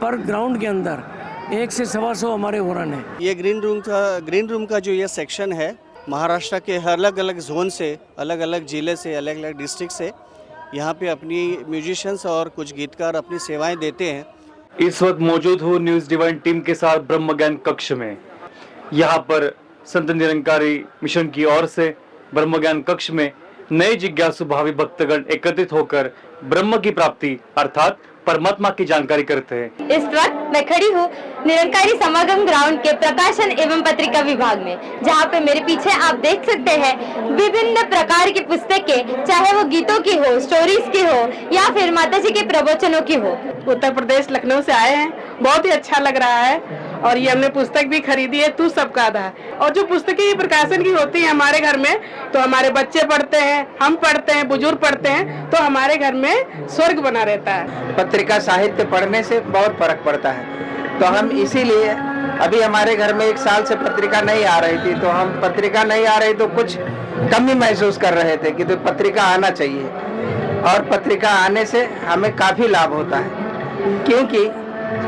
पर ग्राउंड के अंदर 1 से 125 हमारे ओरन है.
ये ग्रीन रूम का जो ये सेक्शन है, महाराष्ट्र के अलग अलग जोन से, अलग अलग जिले से, अलग अलग डिस्ट्रिक्ट से यहाँ पे अपनी म्यूजिशियंस और कुछ गीतकार अपनी सेवाएं देते हैं.
इस वक्त मौजूद हूँ न्यूज़ डिवाइन टीम के साथ ब्रह्म ज्ञान कक्ष में. यहाँ पर संत निरंकारी मिशन की ओर से ब्रह्म ज्ञान कक्ष में नए जिज्ञासु भावी भक्तगण एकत्रित होकर ब्रह्म की प्राप्ति अर्थात परमात्मा की जानकारी करते हैं.
इस वक्त मैं खड़ी हूँ निरंकारी समागम ग्राउंड के प्रकाशन एवं पत्रिका विभाग में, जहाँ पे मेरे पीछे आप देख सकते हैं विभिन्न प्रकार की पुस्तकें, चाहे वो गीतों की हो, स्टोरीज की हो या फिर माता जी के प्रवचनों की हो.
उत्तर प्रदेश लखनऊ से आए हैं, बहुत ही अच्छा लग रहा है
और ये हमने पुस्तक भी खरीदी है तू सबका आधार। और जो पुस्तकें प्रकाशन की होती है हमारे घर में, तो हमारे बच्चे पढ़ते हैं, हम पढ़ते हैं, बुजुर्ग पढ़ते हैं, तो हमारे घर में स्वर्ग बना रहता है।
पत्रिका साहित्य पढ़ने से बहुत फर्क पड़ता है, तो हम इसीलिए अभी हमारे घर में 1 साल से पत्रिका नहीं आ रही थी, तो हम पत्रिका नहीं आ रही तो कुछ कमी महसूस कर रहे थे कि तो पत्रिका आना चाहिए, और पत्रिका आने से हमें काफ़ी लाभ होता है। क्योंकि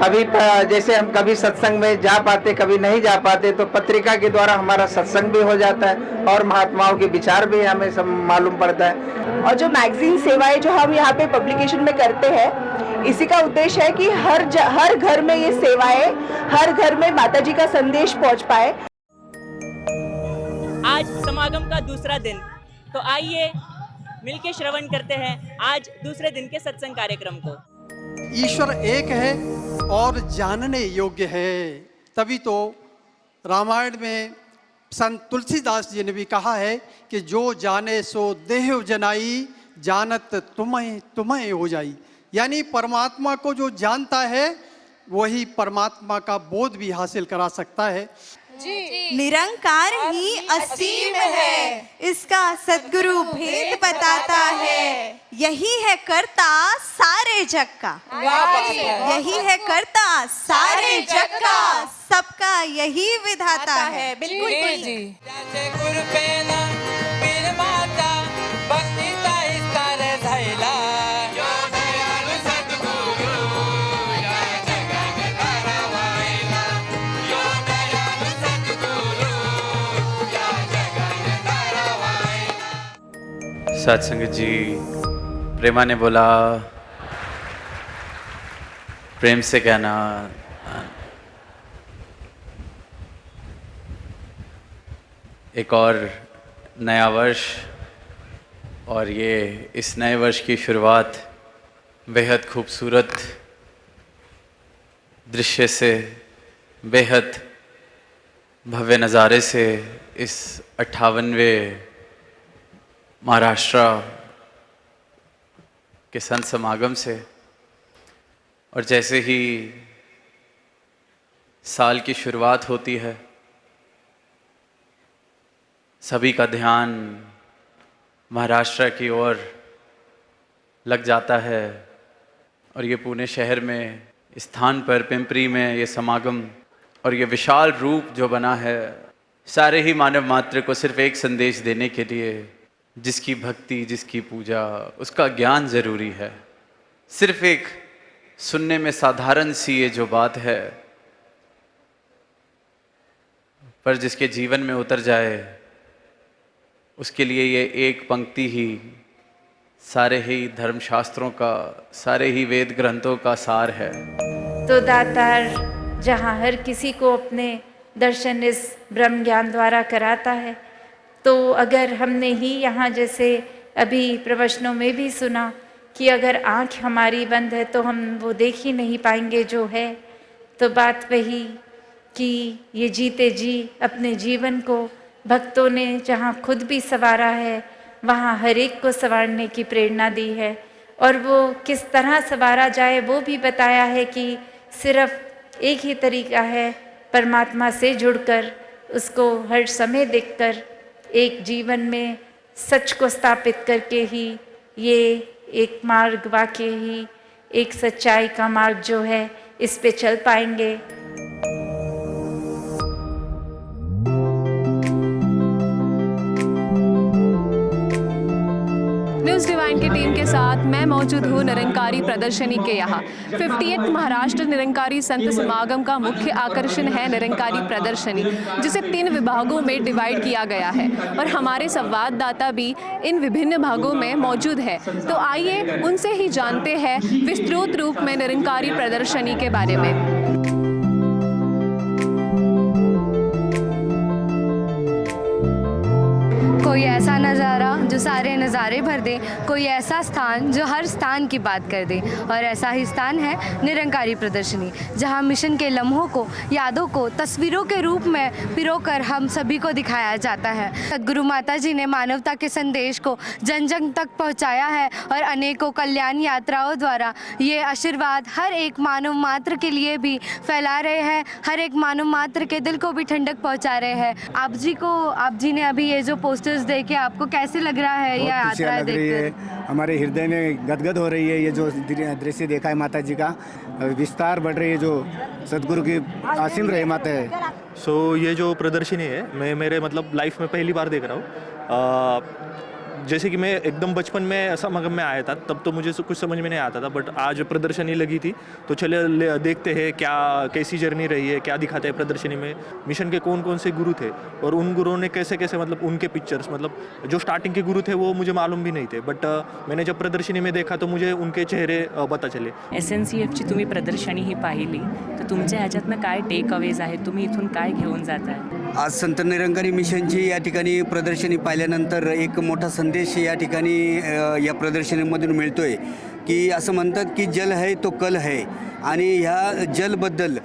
अभी जैसे हम कभी सत्संग में जा पाते, कभी नहीं जा पाते, तो पत्रिका के द्वारा हमारा सत्संग भी हो जाता है और महात्माओं के विचार भी हमें सब मालूम पड़ता है।
और जो मैगजीन सेवाएं जो हम यहाँ पे पब्लिकेशन में करते हैं, इसी का उद्देश्य है कि हर घर में ये सेवाएं, हर घर में माता जी का संदेश पहुँच पाए।
आज समागम का दूसरा दिन, तो आइए मिलके श्रवण करते हैं आज दूसरे दिन के सत्संग कार्यक्रम को।
ईश्वर एक है और जानने योग्य है, तभी तो रामायण में संत तुलसीदास जी ने भी कहा है कि जो जाने सो देह जनाई, जानत तुम्हें तुम्हें हो जाई। यानी परमात्मा को जो जानता है वही परमात्मा का बोध भी हासिल करा सकता है।
निरंकार ही असीम है, इसका सद्गुरु भेद बताता है। यही है कर्ता सारे जग का, यही है कर्ता सारे जग का, सबका यही विधाता है। बिल्कुल जी।
सत्संग जी, प्रेमा ने बोला, प्रेम से कहना। एक और नया वर्ष, और ये इस नए वर्ष की शुरुआत बेहद खूबसूरत दृश्य से, बेहद भव्य नज़ारे से, इस 58वें महाराष्ट्र के संत समागम से। और जैसे ही साल की शुरुआत होती है, सभी का ध्यान महाराष्ट्र की ओर लग जाता है। और ये पुणे शहर में इस स्थान पर पिंपरी में ये समागम और ये विशाल रूप जो बना है, सारे ही मानव मात्र को सिर्फ एक संदेश देने के लिए, जिसकी भक्ति, जिसकी पूजा, उसका ज्ञान ज़रूरी है। सिर्फ एक सुनने में साधारण सी ये जो बात है, पर जिसके जीवन में उतर जाए, उसके लिए ये एक पंक्ति ही सारे ही धर्मशास्त्रों का, सारे ही वेद ग्रंथों का सार है।
तो दातार जहाँ हर किसी को अपने दर्शन इस ब्रह्म ज्ञान द्वारा कराता है, तो अगर हमने ही यहाँ जैसे अभी प्रवचनों में भी सुना कि अगर आँख हमारी बंद है तो हम वो देख ही नहीं पाएंगे जो है, तो बात वही कि ये जीते जी अपने जीवन को भक्तों ने जहाँ खुद भी संवारा है, वहाँ हर एक को संवारने की प्रेरणा दी है। और वो किस तरह संवारा जाए वो भी बताया है कि सिर्फ एक ही तरीका है, परमात्मा से जुड़कर, उसको हर समय देखकर, एक जीवन में सच को स्थापित करके ही ये एक मार्ग, वाकई ही एक सच्चाई का मार्ग जो है, इस पे चल पाएंगे।
न्यूज़ डिवाइन की टीम के साथ मैं मौजूद हूँ निरंकारी प्रदर्शनी के यहाँ। 58 महाराष्ट्र निरंकारी संत समागम का मुख्य आकर्षण है निरंकारी प्रदर्शनी, जिसे 3 विभागों में डिवाइड किया गया है और हमारे संवाददाता भी इन विभिन्न भागों में मौजूद है। तो आइए उनसे ही जानते हैं विस्तृत रूप में निरंकारी प्रदर्शनी के बारे में।
कोई ऐसा नज़ारा जो सारे नज़ारे भर दे, कोई ऐसा स्थान जो हर स्थान की बात कर दे। और ऐसा ही स्थान है निरंकारी प्रदर्शनी, जहां मिशन के लम्हों को, यादों को तस्वीरों के रूप में पिरोकर हम सभी को दिखाया जाता है। सद्गुरु माता जी ने मानवता के संदेश को जन जन तक पहुंचाया है और अनेकों कल्याण यात्राओं द्वारा ये आशीर्वाद हर एक मानव मात्र के लिए भी फैला रहे हैं, हर एक मानव मात्र के दिल को भी ठंडक पहुंचा रहे हैं। आप जी ने अभी ये जो पोस्टर्स देखे, आपको कैसे लग रहा है? यह यात्रा देखकर
हमारे हृदय में गदगद हो रही है। ये जो दृश्य देखा है माता जी का विस्तार बढ़ रही है, जो सद्गुरु की असीम रहमत है।
ये जो प्रदर्शनी है, मैं मेरे मतलब लाइफ में पहली बार देख रहा हूँ। जैसे कि मैं एकदम बचपन में समागम में आया था, तब तो मुझे कुछ समझ में नहीं आता था, बट आज प्रदर्शनी लगी थी तो चले देखते हैं क्या कैसी जर्नी रही है, क्या दिखाते हैं प्रदर्शनी में, मिशन के कौन कौन से गुरु थे और उन गुरुओं ने कैसे कैसे मतलब उनके पिक्चर्स, मतलब जो स्टार्टिंग के गुरु थे वो मुझे मालूम भी नहीं थे, बट मैंने जब प्रदर्शनी में देखा तो मुझे उनके चेहरे पता चले।
SNCFची तुम्ही प्रदर्शनी ही पाहिली तर तुमच्या ह्याच्यातनं काय टेक अवेज आहे, तुम्ही इथून काय घेऊन जाताय?
आज संत निरंकारी मिशनची या ठिकाणी प्रदर्शनी पाहिल्यानंतर एक मोठा संदेश या ठिकाणी या प्रदर्शनीमधून मिळतोय की असं म्हणतात की जल है तो कल है, आणि ह्या जलबद्दल,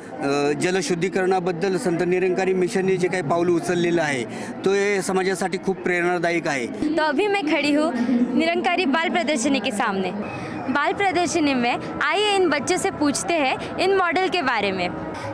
जलशुद्धीकरणाबद्दल संत निरंकारी मिशनने जे काही पाऊल उचललेलं आहे तो हे समाजासाठी खूप प्रेरणादायक आहे।
तो अभी मैं खड़ी हूँ निरंकारी बाल प्रदर्शनी के सामने। बाल प्रदर्शनी में आइए इन बच्चों से पूछते हैं इन मॉडल के बारे में।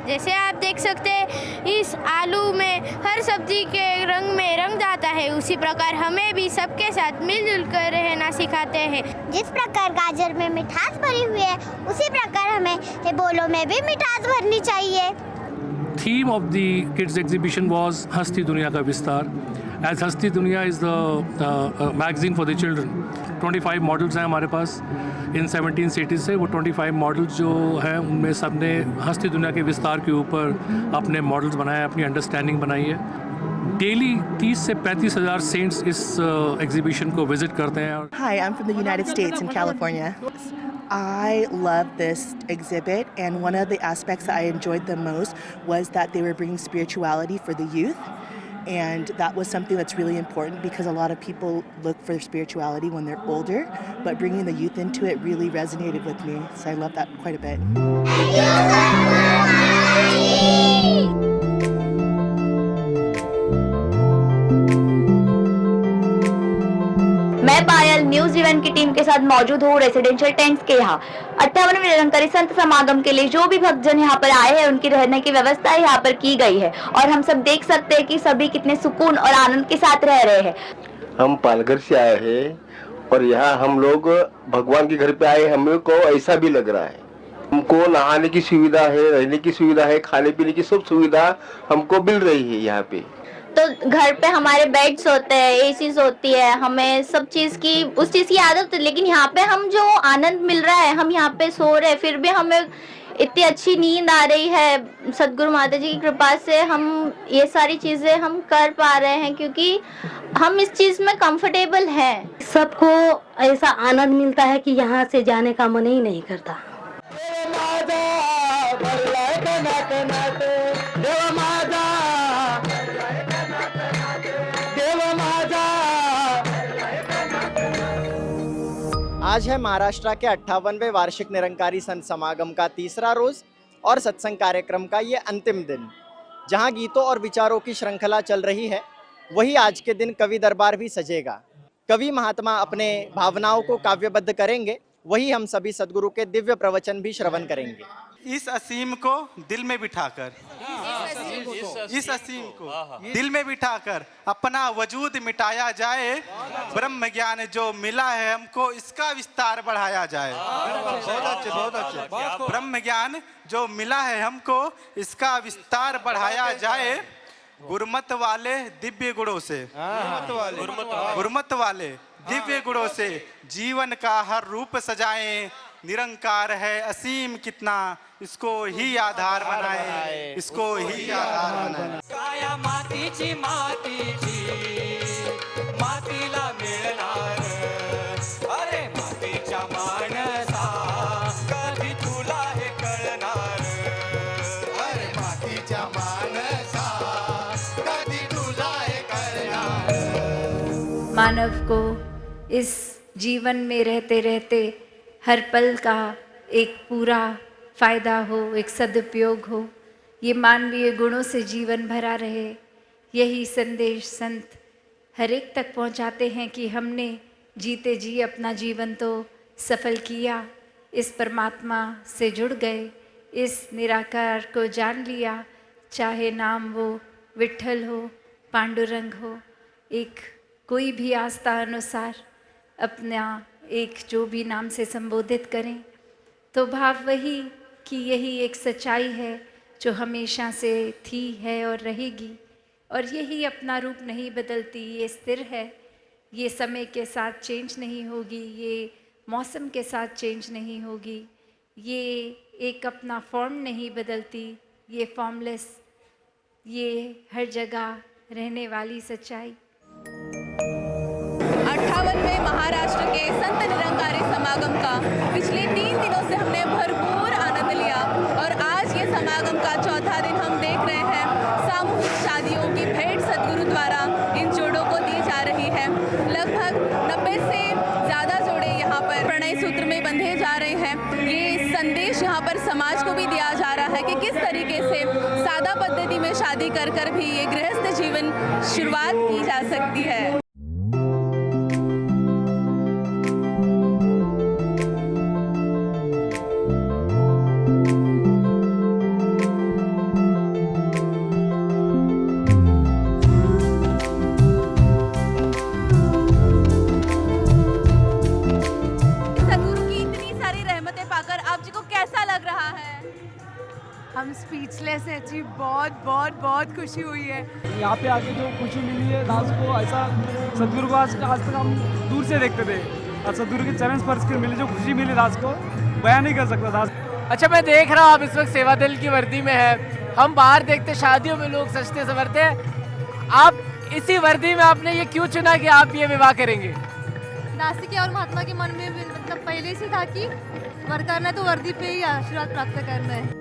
जैसे आप देख सकते हैं इस आलू में हर सब्जी के रंग में रंग जाता है, उसी प्रकार हमें भी सबके साथ मिलजुल कर रहना सिखाते हैं।
जिस प्रकार गाजर में मिठास भरी हुई है, उसी प्रकार हमें बोलों में भी मिठास भरनी चाहिए।
Theme of the kids exhibition was हस्ती दुनिया का विस्तार। As हस्ती दुनिया is the magazine for the children. 25 models हैं हमारे पास इन 17 सिटीज़ से। वो 25 मॉडल्स जो हैं उनमें सब ने हस्ती दुनिया के विस्तार के ऊपर अपने मॉडल्स बनाए, अपनी अंडरस्टैंडिंग बनाई है। डेली 30 से 35 हज़ार सेंट्स इस एग्जीबिशन को विजिट करते हैं।
Hi, I'm from the United States in California. I love this exhibit, and one of the aspects that I enjoyed the most was that they were bringing spirituality for the youth, and that was something that's really important because a lot of people look for spirituality when they're older, but bringing the youth into it really resonated with me, so I love that quite a bit.
मैं पायल news event की team के साथ मौजूद हूँ residential tents के यहाँ 58वें निरंकारी संत समागम के लिए जो भी भक्तजन यहाँ पर आए हैं उनकी रहने की व्यवस्था यहाँ पर की गई है और हम सब देख सकते हैं कि सभी कितने सुकून और आनंद के साथ रह रहे हैं।
हम पालघर से आए हैं और यहाँ हम लोग भगवान के घर पे आए, हमें को ऐसा भी लग रहा है। हमको नहाने की सुविधा है, रहने की सुविधा है, खाने पीने की सब सुविधा हमको मिल रही है यहाँ पे।
तो घर पे हमारे बेड्स होते हैं, एसीज होती है, हमें सब चीज की उस चीज की आदत है, लेकिन यहाँ पे हम जो आनंद मिल रहा है, हम यहाँ पे सो रहे हैं फिर भी हमें इतनी अच्छी नींद आ रही है। सद्गुरु माता जी की कृपा से हम ये सारी चीजें हम कर पा रहे हैं क्योंकि हम इस चीज में कंफर्टेबल हैं।
सबको ऐसा आनंद मिलता है कि यहाँ से जाने का मन ही नहीं करता।
आज है महाराष्ट्र के 58वें वार्षिक निरंकारी संत समागम का तीसरा रोज और सत्संग कार्यक्रम का ये अंतिम दिन, जहां गीतों और विचारों की श्रृंखला चल रही है। वही आज के दिन कवि दरबार भी सजेगा। कवि महात्मा अपने भावनाओं को काव्यबद्ध करेंगे, वही हम सभी सद्गुरु के दिव्य प्रवचन भी श्रवण करेंगे।
इस असीम को दिल में बिठाकर, इस असीम को दिल में बिठाकर अपना वजूद मिटाया जाए, ब्रह्म ज्ञान जो मिला है हमको इसका विस्तार बढ़ाया जाए। बहुत अच्छे। ब्रह्म ज्ञान जो मिला है हमको इसका विस्तार बढ़ाया जाए। गुरमत वाले दिव्य गुणों से, गुरमत वाले दिव्य गुणों से जीवन का हर रूप सजाएं। निरंकार है असीम कितना, इसको ही आधार बनाए, इसको ही आधार बनाए।
काया मातीची मातीची मातीला मिळणार, अरे मातीच्या माणसा कधी तुला हे कळणार, अरे मातीच्या माणसा कधी तुला हे कळणार।
मानव को इस जीवन में रहते रहते हर पल का एक पूरा फ़ायदा हो, एक सदुपयोग हो, ये मानवीय गुणों से जीवन भरा रहे, यही संदेश संत हर एक तक पहुंचाते हैं कि हमने जीते जी अपना जीवन तो सफल किया, इस परमात्मा से जुड़ गए, इस निराकार को जान लिया, चाहे नाम वो विट्ठल हो, पांडुरंग हो, एक कोई भी आस्था अनुसार अपना एक जो भी नाम से संबोधित करें, तो भाव वही कि यही एक सच्चाई है जो हमेशा से थी है और रहेगी, और यही अपना रूप नहीं बदलती, ये स्थिर है, ये समय के साथ चेंज नहीं होगी, ये मौसम के साथ चेंज नहीं होगी, ये एक अपना फॉर्म नहीं बदलती, ये फॉर्मलेस, ये हर जगह रहने वाली सच्चाई।
58वें महाराष्ट्र के संत निरंकारी समागम का पिछले 3 दिनों से हमने भरपूर आनंद लिया, और आज ये समागम का चौथा दिन हम देख रहे हैं सामूहिक शादियों की भेंट सद्गुरु द्वारा इन जोड़ों को दी जा रही है। लगभग 90 से ज़्यादा जोड़े यहाँ पर प्रणय सूत्र में बंधे जा रहे हैं। ये संदेश यहाँ पर समाज को भी दिया जा रहा है कि किस तरीके से सादा पद्धति में शादी कर भी ये गृहस्थ जीवन शुरुआत की जा सकती है।
हम स्पीचलेस हैं जी, बहुत बहुत बहुत खुशी हुई है।
यहाँ पे आके जो खुशी मिली है दास को, ऐसा सदगुरु को आज तक हम दूर से देखते थे, और सदगुरु के चरण स्पर्श के मिली जो खुशी मिली दास को, बयान नहीं कर सकता दास।
अच्छा, मैं देख रहा हूँ आप इस वक्त सेवा दल की वर्दी में है। हम बाहर देखते शादियों में लोग सजते संवरते हैं, आप इसी वर्दी में आपने ये क्यों चुना कि आप ये विवाह करेंगे?
नासिक और महात्मा के मन में मतलब पहले से था कि वर करना है तो वर्दी पे ही आशीर्वाद प्राप्त करना है।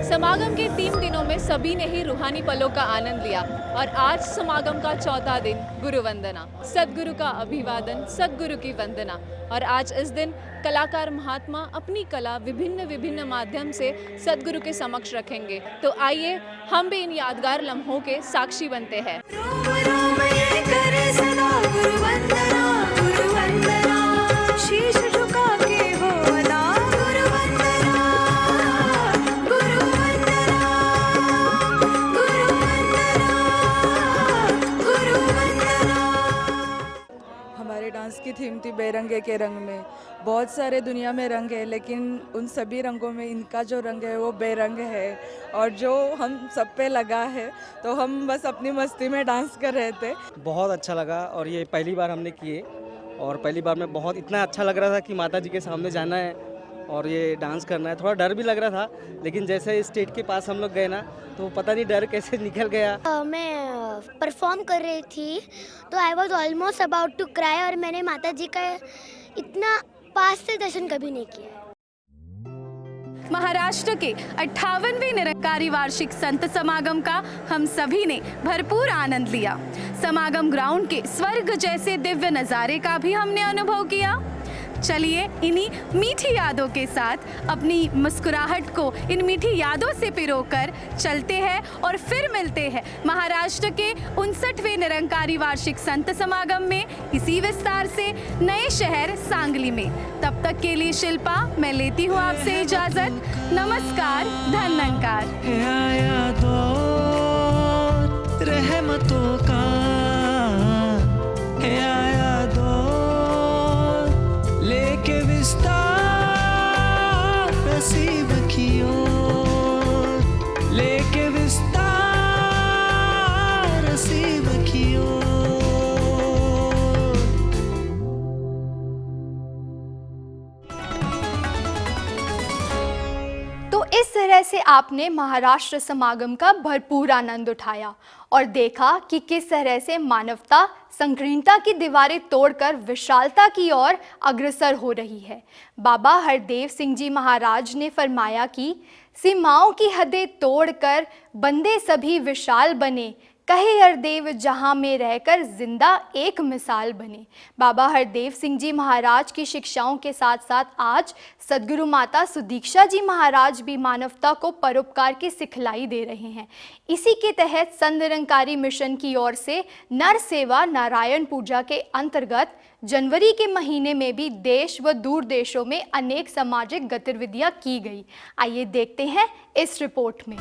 समागम के 3 दिनों में सभी ने ही रूहानी पलों का आनंद लिया, और आज समागम का चौथा दिन गुरु वंदना, सद्गुरु का अभिवादन, सद्गुरु की वंदना। और आज इस दिन कलाकार महात्मा अपनी कला विभिन्न माध्यम से सद्गुरु के समक्ष रखेंगे। तो आइए हम भी इन यादगार लम्हों के साक्षी बनते हैं।
शीश झुका के हो अदा, गुरु वंदना, गुरु वंदना, गुरु वंदना, गुरु वंदना।
हमारे डांस की थीम थी बेरंगे के रंग में। बहुत सारे दुनिया में रंग है, लेकिन उन सभी रंगों में इनका जो रंग है वो बेरंग है, और जो हम सब पे लगा है, तो हम बस अपनी मस्ती में डांस कर रहे थे।
बहुत अच्छा लगा, और ये पहली बार हमने किए, और पहली बार में बहुत इतना अच्छा लग रहा था कि माता जी के सामने जाना है और ये डांस करना है। थोड़ा डर भी लग रहा था, लेकिन जैसे स्टेज के पास हम लोग गए ना, तो पता नहीं डर कैसे निकल गया।
मैं परफॉर्म कर रही थी तो I was almost about to cry, और मैंने माता जी का इतना पास से दर्शन कभी नहीं किया।
महाराष्ट्र के 58वें निरंकारी वार्षिक संत समागम का हम सभी ने भरपूर आनंद लिया। समागम ग्राउंड के स्वर्ग जैसे दिव्य नज़ारे का भी हमने अनुभव किया। चलिए इन्हीं मीठी यादों के साथ अपनी मुस्कुराहट को इन मीठी यादों से पिरोकर चलते हैं, और फिर मिलते हैं महाराष्ट्र के 59वें निरंकारी वार्षिक संत समागम में, इसी विस्तार से नए शहर सांगली में। तब तक के लिए शिल्पा मैं लेती हूँ आपसे इजाज़त। नमस्कार, धन्यकार।
रहमतों का है आया दौर, लेके विस्तार नसीब की ओर, लेके विस्तार नसीब की ओर।
तो इस तरह से आपने महाराष्ट्र समागम का भरपूर आनंद उठाया और देखा कि किस तरह से मानवता संकीर्णता की दीवारें तोड़कर विशालता की ओर अग्रसर हो रही है। बाबा हरदेव सिंह जी महाराज ने फरमाया कि सीमाओं की हदें तोड़कर बंदे सभी विशाल बने, कहे हरदेव जहाँ में रहकर जिंदा एक मिसाल बने। बाबा हरदेव सिंह जी महाराज की शिक्षाओं के साथ साथ आज सदगुरु माता सुदीक्षा जी महाराज भी मानवता को परोपकार की सिखलाई दे रहे हैं। इसी के तहत संत निरंकारी मिशन की ओर से नर सेवा नारायण पूजा के अंतर्गत जनवरी के महीने में भी देश व दूर देशों में अनेक सामाजिक गतिविधियां की गई। आइए देखते हैं इस रिपोर्ट में।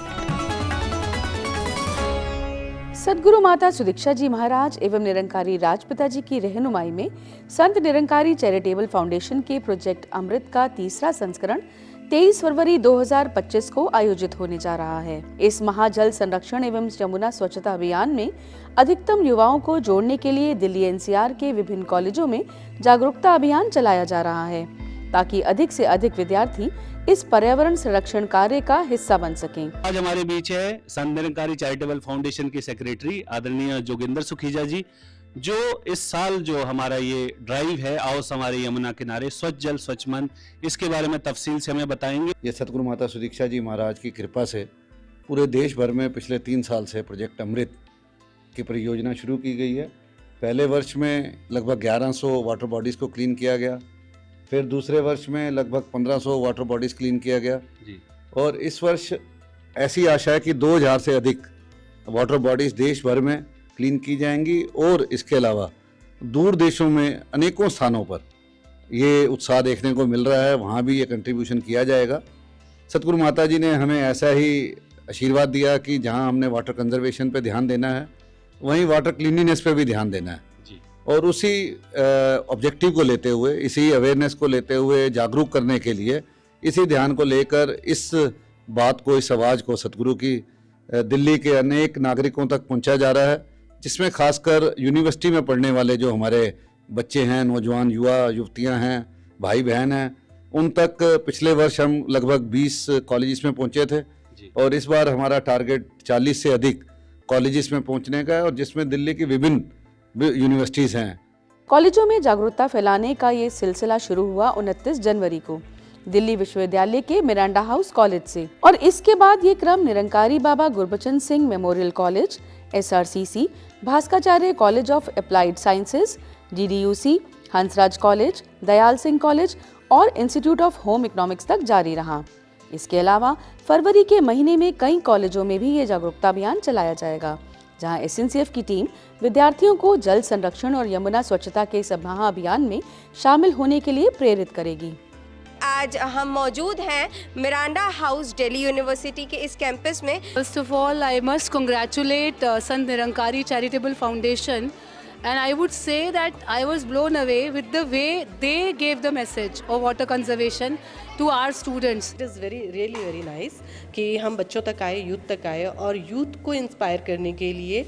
सदगुरु माता सुदीक्षा जी महाराज एवं निरंकारी राजपिता जी की रहनुमाई में संत निरंकारी चैरिटेबल फाउंडेशन के प्रोजेक्ट अमृत का तीसरा संस्करण 23 फरवरी 2025 को आयोजित होने जा रहा है। इस महाजल संरक्षण एवं यमुना स्वच्छता अभियान में अधिकतम युवाओं को जोड़ने के लिए दिल्ली एनसीआर के विभिन्न कॉलेजों में जागरूकता अभियान चलाया जा रहा है, ताकि अधिक से अधिक विद्यार्थी इस पर्यावरण संरक्षण कार्य का हिस्सा बन सकें।
आज हमारे बीच है संत निरंकारी चैरिटेबल फाउंडेशन के सेक्रेटरी आदरणीय जोगिंदर सुखीजा जी, जो इस साल जो हमारा ये ड्राइव है आओ हमारे यमुना किनारे स्वच्छ जल स्वच्छ मन, इसके बारे में तफसील से हमें बताएंगे।
ये सतगुरु माता सुदीक्षा जी महाराज की कृपा से पूरे देश भर में पिछले 3 साल से प्रोजेक्ट अमृत की परियोजना शुरू की गई है। पहले वर्ष में लगभग 1100 वाटर बॉडीज़ को क्लीन किया गया, फिर दूसरे वर्ष में लगभग 1500 वाटर बॉडीज़ क्लीन किया गया जी। और इस वर्ष ऐसी आशा है कि 2000 से अधिक वाटर बॉडीज़ देश भर में क्लीन की जाएंगी और इसके अलावा दूर देशों में अनेकों स्थानों पर ये उत्साह देखने को मिल रहा है, वहाँ भी ये कंट्रीब्यूशन किया जाएगा। सतगुरु माता जी ने हमें ऐसा ही आशीर्वाद दिया कि जहाँ हमने वाटर कंजर्वेशन पे ध्यान देना है, वहीं वाटर क्लीनिनेस पे भी ध्यान देना है जी। और उसी ऑब्जेक्टिव को लेते हुए, इसी अवेयरनेस को लेते हुए, जागरूक करने के लिए, इसी ध्यान को लेकर इस बात को, इस आवाज़ को सतगुरु की दिल्ली के अनेक नागरिकों तक पहुँचा जा रहा है, जिसमें खासकर यूनिवर्सिटी में पढ़ने वाले जो हमारे बच्चे हैं, नौजवान युवा युवतियां हैं, भाई बहन हैं, उन तक पिछले वर्ष हम लगभग 20 कॉलेजेस में पहुंचे थे और इस बार हमारा टारगेट 40 से अधिक कॉलेजेस में पहुंचने का है, और जिसमें दिल्ली की विभिन्न यूनिवर्सिटीज़ हैं।
कॉलेजों में जागरूकता फैलाने का ये सिलसिला शुरू हुआ 29 जनवरी को दिल्ली विश्वविद्यालय के मिरांडा हाउस कॉलेज से, और इसके बाद ये क्रम Nirankari Baba Gurbachan Singh memorial college, SRCC, Bhaskaracharya college of applied sciences, DDUC, Hansraj college, Dayal Singh college और इंस्टीट्यूट ऑफ होम इकोनॉमिक्स तक जारी रहा। इसके अलावा फरवरी के महीने में कई कॉलेजों में भी ये जागरूकता अभियान चलाया जाएगा, जहां SNCF की टीम विद्यार्थियों को जल संरक्षण और यमुना स्वच्छता के इस महाअभियान में शामिल होने के लिए प्रेरित करेगी।
आज हम मौजूद हैं मिरांडा हाउस दिल्ली यूनिवर्सिटी के इस कैंपस में।
First of all I must congratulate Sant Nirankari charitable foundation, and I would say that I was blown away with the way they gave the message of water conservation to our students.
It is really very nice कि हम बच्चों तक आए, youth तक आए, और youth को inspire करने के लिए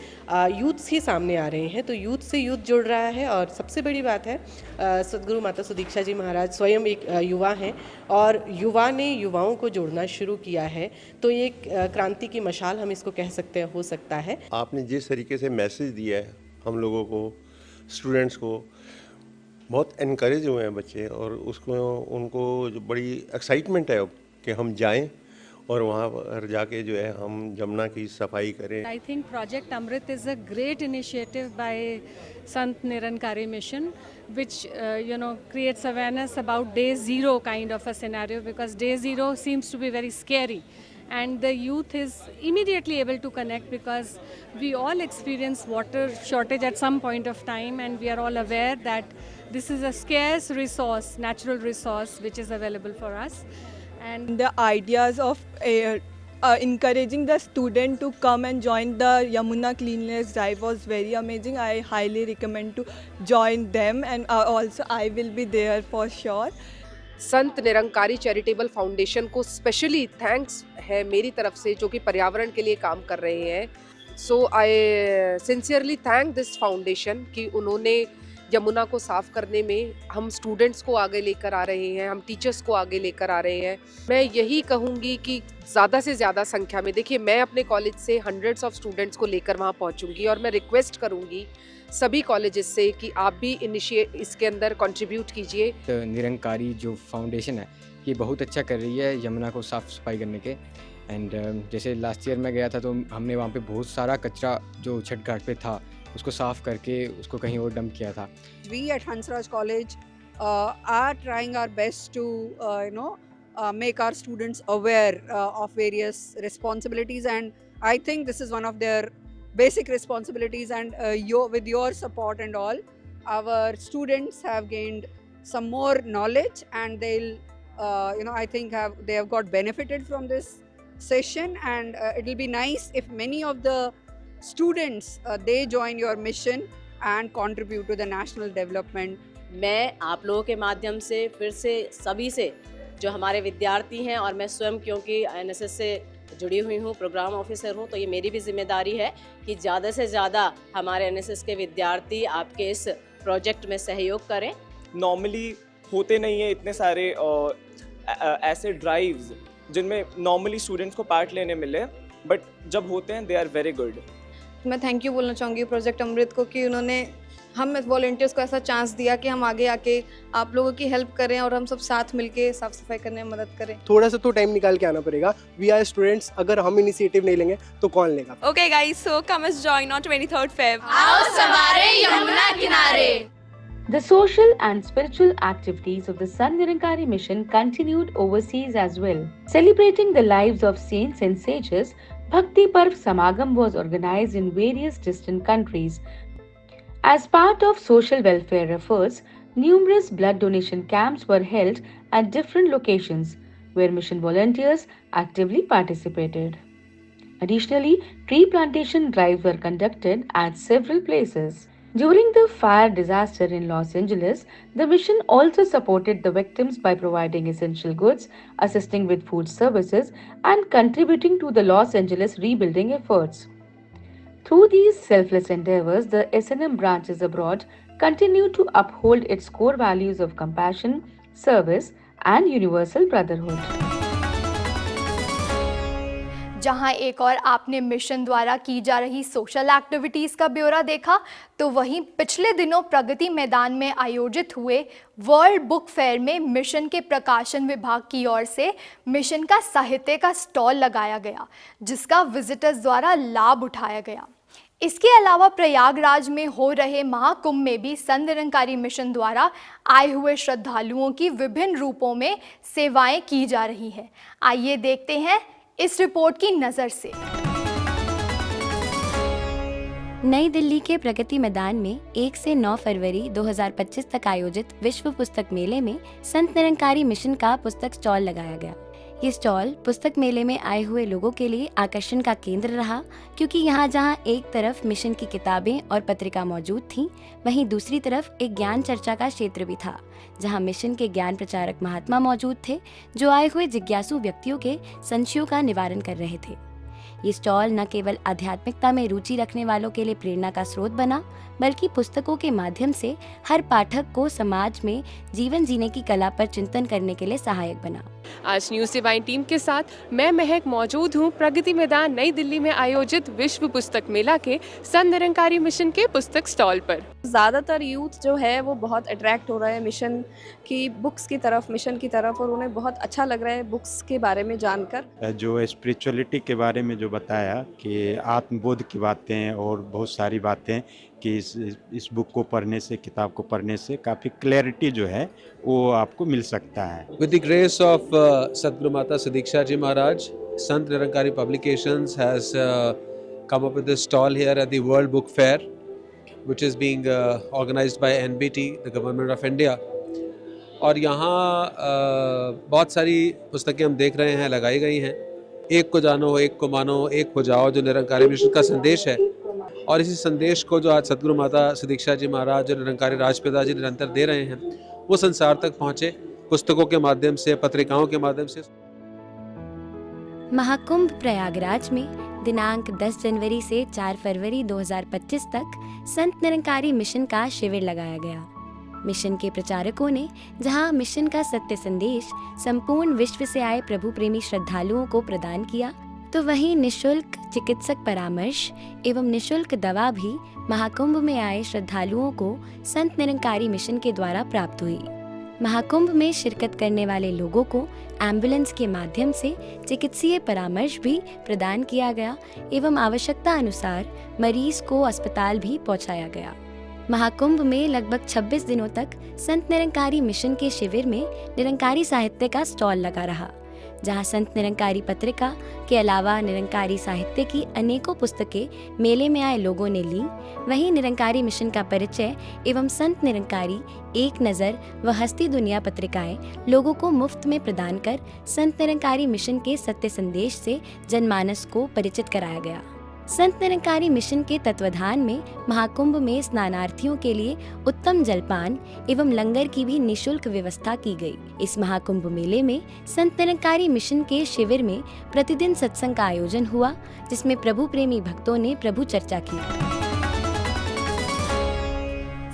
यूथ्स ही सामने आ रहे हैं, तो यूथ से यूथ जुड़ रहा है। और सबसे बड़ी बात है, सदगुरु माता सुदीक्षा जी महाराज स्वयं एक युवा हैं और युवा ने युवाओं को जोड़ना शुरू किया है, तो ये क्रांति की मशाल हम इसको कह सकते हैं, हो सकता है।
आपने जिस तरीके से मैसेज दिया है हम लोगों को, स्टूडेंट्स को, बहुत इनकरेज हुए हैं बच्चे, और उसको उनको जो बड़ी एक्साइटमेंट है कि हम जाएं और वहाँ पर जाके जो है हम जमुना की सफाई करें।
I think project Amrit is a great initiative by Sant Nirankari mission which creates awareness about day zero kind of a scenario, because day zero seems to be very scary, and the youth is immediately able to connect because we all experience water shortage at some point of time, and we are all aware that this is a scarce resource, natural resource, which is available for us.
And the ideas of encouraging the student to come and join the Yamuna cleanliness drive was very amazing. I highly recommend to join them, and also I will be there for sure.
Sant Nirankari charitable foundation को specially thanks है मेरी तरफ से, जो कि पर्यावरण के लिए काम कर रहे हैं। So I sincerely thank this foundation कि उन्होंने यमुना को साफ़ करने में हम स्टूडेंट्स को आगे लेकर आ रहे हैं, हम टीचर्स को आगे लेकर आ रहे हैं। मैं यही कहूँगी कि ज़्यादा से ज़्यादा संख्या में, देखिए मैं अपने कॉलेज से हंड्रेड्स ऑफ स्टूडेंट्स को लेकर वहाँ पहुँचूँगी, और मैं रिक्वेस्ट करूँगी सभी कॉलेजेस से कि आप भी इसके अंदर कंट्रीब्यूट कीजिए।
तो निरंकारी जो फाउंडेशन है ये बहुत अच्छा कर रही है यमुना को साफ़ सफाई करने के, एंड जैसे लास्ट ईयर मैं गया था तो हमने वहाँ पे बहुत सारा कचरा जो छठ घाट पे था उसको साफ़ करके उसको कहीं और डंप किया था.
We at Hansraj College are trying our best to make our students aware of various responsibilities, and I think this is one of their basic responsibilities, and with your support and all, our students have gained some more knowledge, and they'll I think they have got benefited from this session, and it will be nice if many of the students they join your mission and contribute to the national development.
मैं आप लोगों के माध्यम से फिर से सभी से जो हमारे विद्यार्थी हैं, और मैं स्वयं क्योंकि एनएसएस से जुड़ी हुई हूँ, प्रोग्राम ऑफिसर हूँ, तो ये मेरी भी जिम्मेदारी है कि ज़्यादा से ज़्यादा हमारे एनएसएस के विद्यार्थी आपके इस प्रोजेक्ट में सहयोग करें.
नॉर्मली होते नहीं है इतने सारे ऐसे ड्राइव्स जिनमें नॉर्मली स्टूडेंट्स को पार्ट लेने मिले, बट जब होते हैं दे आर वेरी गुड.
मैं थैंक यू बोलना चाहूँगी प्रोजेक्ट अमृत को कि उन्होंने हम वॉलंटियर्स को ऐसा चांस दिया कि हम आगे आके आप लोगों की हेल्प करें और हम सब साथ मिलके साफ सफाई करने में मदद करें.
थोड़ा सा तो टाइम निकाल के आना पड़ेगा. वी आर स्टूडेंट्स, अगर हम इनिशिएटिव नहीं लेंगे तो कौन लेगा?
Okay guys, so come us join on 23rd Feb.
आओ सवारे यमुना किनारे.
The social and spiritual activities of the Sant Nirankari Mission continued overseas as well. Celebrating the lives of saints and sages, Bhakti Parv Samagam was organized in various distant countries. As part of social welfare efforts, numerous blood donation camps were held at different locations where mission volunteers actively participated. Additionally, tree plantation drives were conducted at several places. During the fire disaster in Los Angeles, the mission also supported the victims by providing essential goods, assisting with food services, and contributing to the Los Angeles rebuilding efforts. Through these selfless endeavors, the S&M branches abroad continue to uphold its core values of compassion, service, and universal brotherhood.
जहां एक और आपने mission द्वारा की जा रही social activities का ब्यौरा देखा, तो वहीं पिछले दिनों प्रगति मैदान में आयोजित हुए वर्ल्ड बुक फेयर में मिशन के प्रकाशन विभाग की ओर से मिशन का साहित्य का स्टॉल लगाया गया, जिसका विजिटर्स द्वारा लाभ उठाया गया. इसके अलावा प्रयागराज में हो रहे महाकुंभ में भी संत निरंकारी मिशन द्वारा आए हुए श्रद्धालुओं की विभिन्न रूपों में सेवाएं की जा रही हैं. आइए देखते हैं इस रिपोर्ट की नज़र से.
नई दिल्ली के प्रगति मैदान में 1 से 9 फरवरी 2025 तक आयोजित विश्व पुस्तक मेले में संत निरंकारी मिशन का पुस्तक स्टॉल लगाया गया. ये स्टॉल पुस्तक मेले में आए हुए लोगों के लिए आकर्षण का केंद्र रहा, क्योंकि यहाँ जहाँ एक तरफ मिशन की किताबें और पत्रिका मौजूद थीं, वहीं दूसरी तरफ एक ज्ञान चर्चा का क्षेत्र भी था, जहाँ मिशन के ज्ञान प्रचारक महात्मा मौजूद थे, जो आए हुए जिज्ञासु व्यक्तियों के संशयों का निवारण कर रहे थे. ये स्टॉल न केवल आध्यात्मिकता में रुचि रखने वालों के लिए प्रेरणा का स्रोत बना, बल्कि पुस्तकों के माध्यम से हर पाठक को समाज में जीवन जीने की कला पर चिंतन करने के लिए सहायक बना.
आज न्यूज़ डिवाइन टीम के साथ मैं महक मौजूद हूँ प्रगति मैदान नई दिल्ली में आयोजित विश्व पुस्तक मेला के संत निरंकारी मिशन के पुस्तक स्टॉल पर.
ज़्यादातर यूथ जो है वो बहुत अट्रैक्ट हो रहा है मिशन की बुक्स की तरफ, मिशन की तरफ, और उन्हें बहुत अच्छा लग रहा है बुक्स के बारे में जानकर.
जो स्पिरिचुअलिटी के बारे में जो बताया कि आत्मबोध की बातें और बहुत सारी बातें कि इस बुक को पढ़ने से, किताब को पढ़ने से काफ़ी क्लैरिटी जो है वो आपको मिल सकता है.
With the grace of Sadhguru Mata Sadiksha Ji Maharaj, Sant Nirankari Publications has come up with this stall here at the World Book Fair, which is being organized by NBT, the Government of India. और यहाँ बहुत सारी पुस्तकें हम देख रहे हैं लगाई गई हैं. एक को जानो, एक को मानो, एक हो जाओ, जो निरंकारी मिशन का संदेश है. और इसी संदेश को जो आज सदगुरु माता सदीक्षा जी महाराज और निरंकारी राजपिता जी निरंतर दे रहे हैं, वो संसार तक पहुँचे पुस्तकों के माध्यम से, पत्रिकाओं के माध्यम से.
महाकुंभ प्रयागराज में दिनांक 10 जनवरी से 4 फरवरी 2025 तक संत निरंकारी मिशन का शिविर लगाया गया. मिशन के प्रचारकों ने जहां मिशन का सत्य संदेश संपूर्ण विश्व से आए प्रभु प्रेमी श्रद्धालुओं को प्रदान किया, तो वहीं निशुल्क चिकित्सक परामर्श एवं निशुल्क दवा भी महाकुंभ में आए श्रद्धालुओं को संत निरंकारी मिशन के द्वारा प्राप्त हुई. महाकुंभ में शिरकत करने वाले लोगों को एम्बुलेंस के माध्यम से चिकित्सीय परामर्श भी प्रदान किया गया एवं आवश्यकता अनुसार मरीज को अस्पताल भी पहुंचाया गया। महाकुंभ में लगभग 26 दिनों तक संत निरंकारी मिशन के शिविर में निरंकारी साहित्य का स्टॉल लगा रहा, जहां संत निरंकारी पत्रिका के अलावा निरंकारी साहित्य की अनेकों पुस्तकें मेले में आए लोगों ने ली। वहीं निरंकारी मिशन का परिचय एवं संत निरंकारी, एक नज़र व हस्ती दुनिया पत्रिकाएं लोगों को मुफ्त में प्रदान कर संत निरंकारी मिशन के सत्य संदेश से जनमानस को परिचित कराया गया। संत निरंकारी मिशन के तत्वाधान में महाकुंभ में स्नानार्थियों के लिए उत्तम जलपान एवं लंगर की भी निशुल्क व्यवस्था की गई। इस महाकुंभ मेले में संत निरंकारी मिशन के शिविर में प्रतिदिन सत्संग का आयोजन हुआ, जिसमें प्रभु प्रेमी भक्तों ने प्रभु चर्चा की।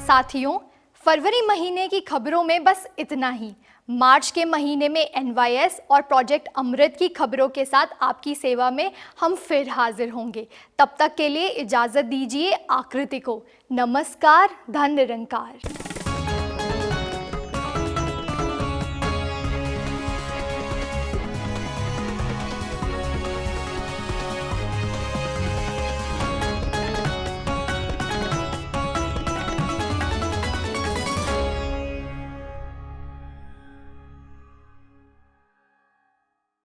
साथियों, फरवरी महीने की खबरों में बस इतना ही। मार्च के महीने में NYS और प्रोजेक्ट अमृत की खबरों के साथ आपकी सेवा में हम फिर हाजिर होंगे। तब तक के लिए इजाज़त दीजिए आकृति को। नमस्कार, धन निरंकार।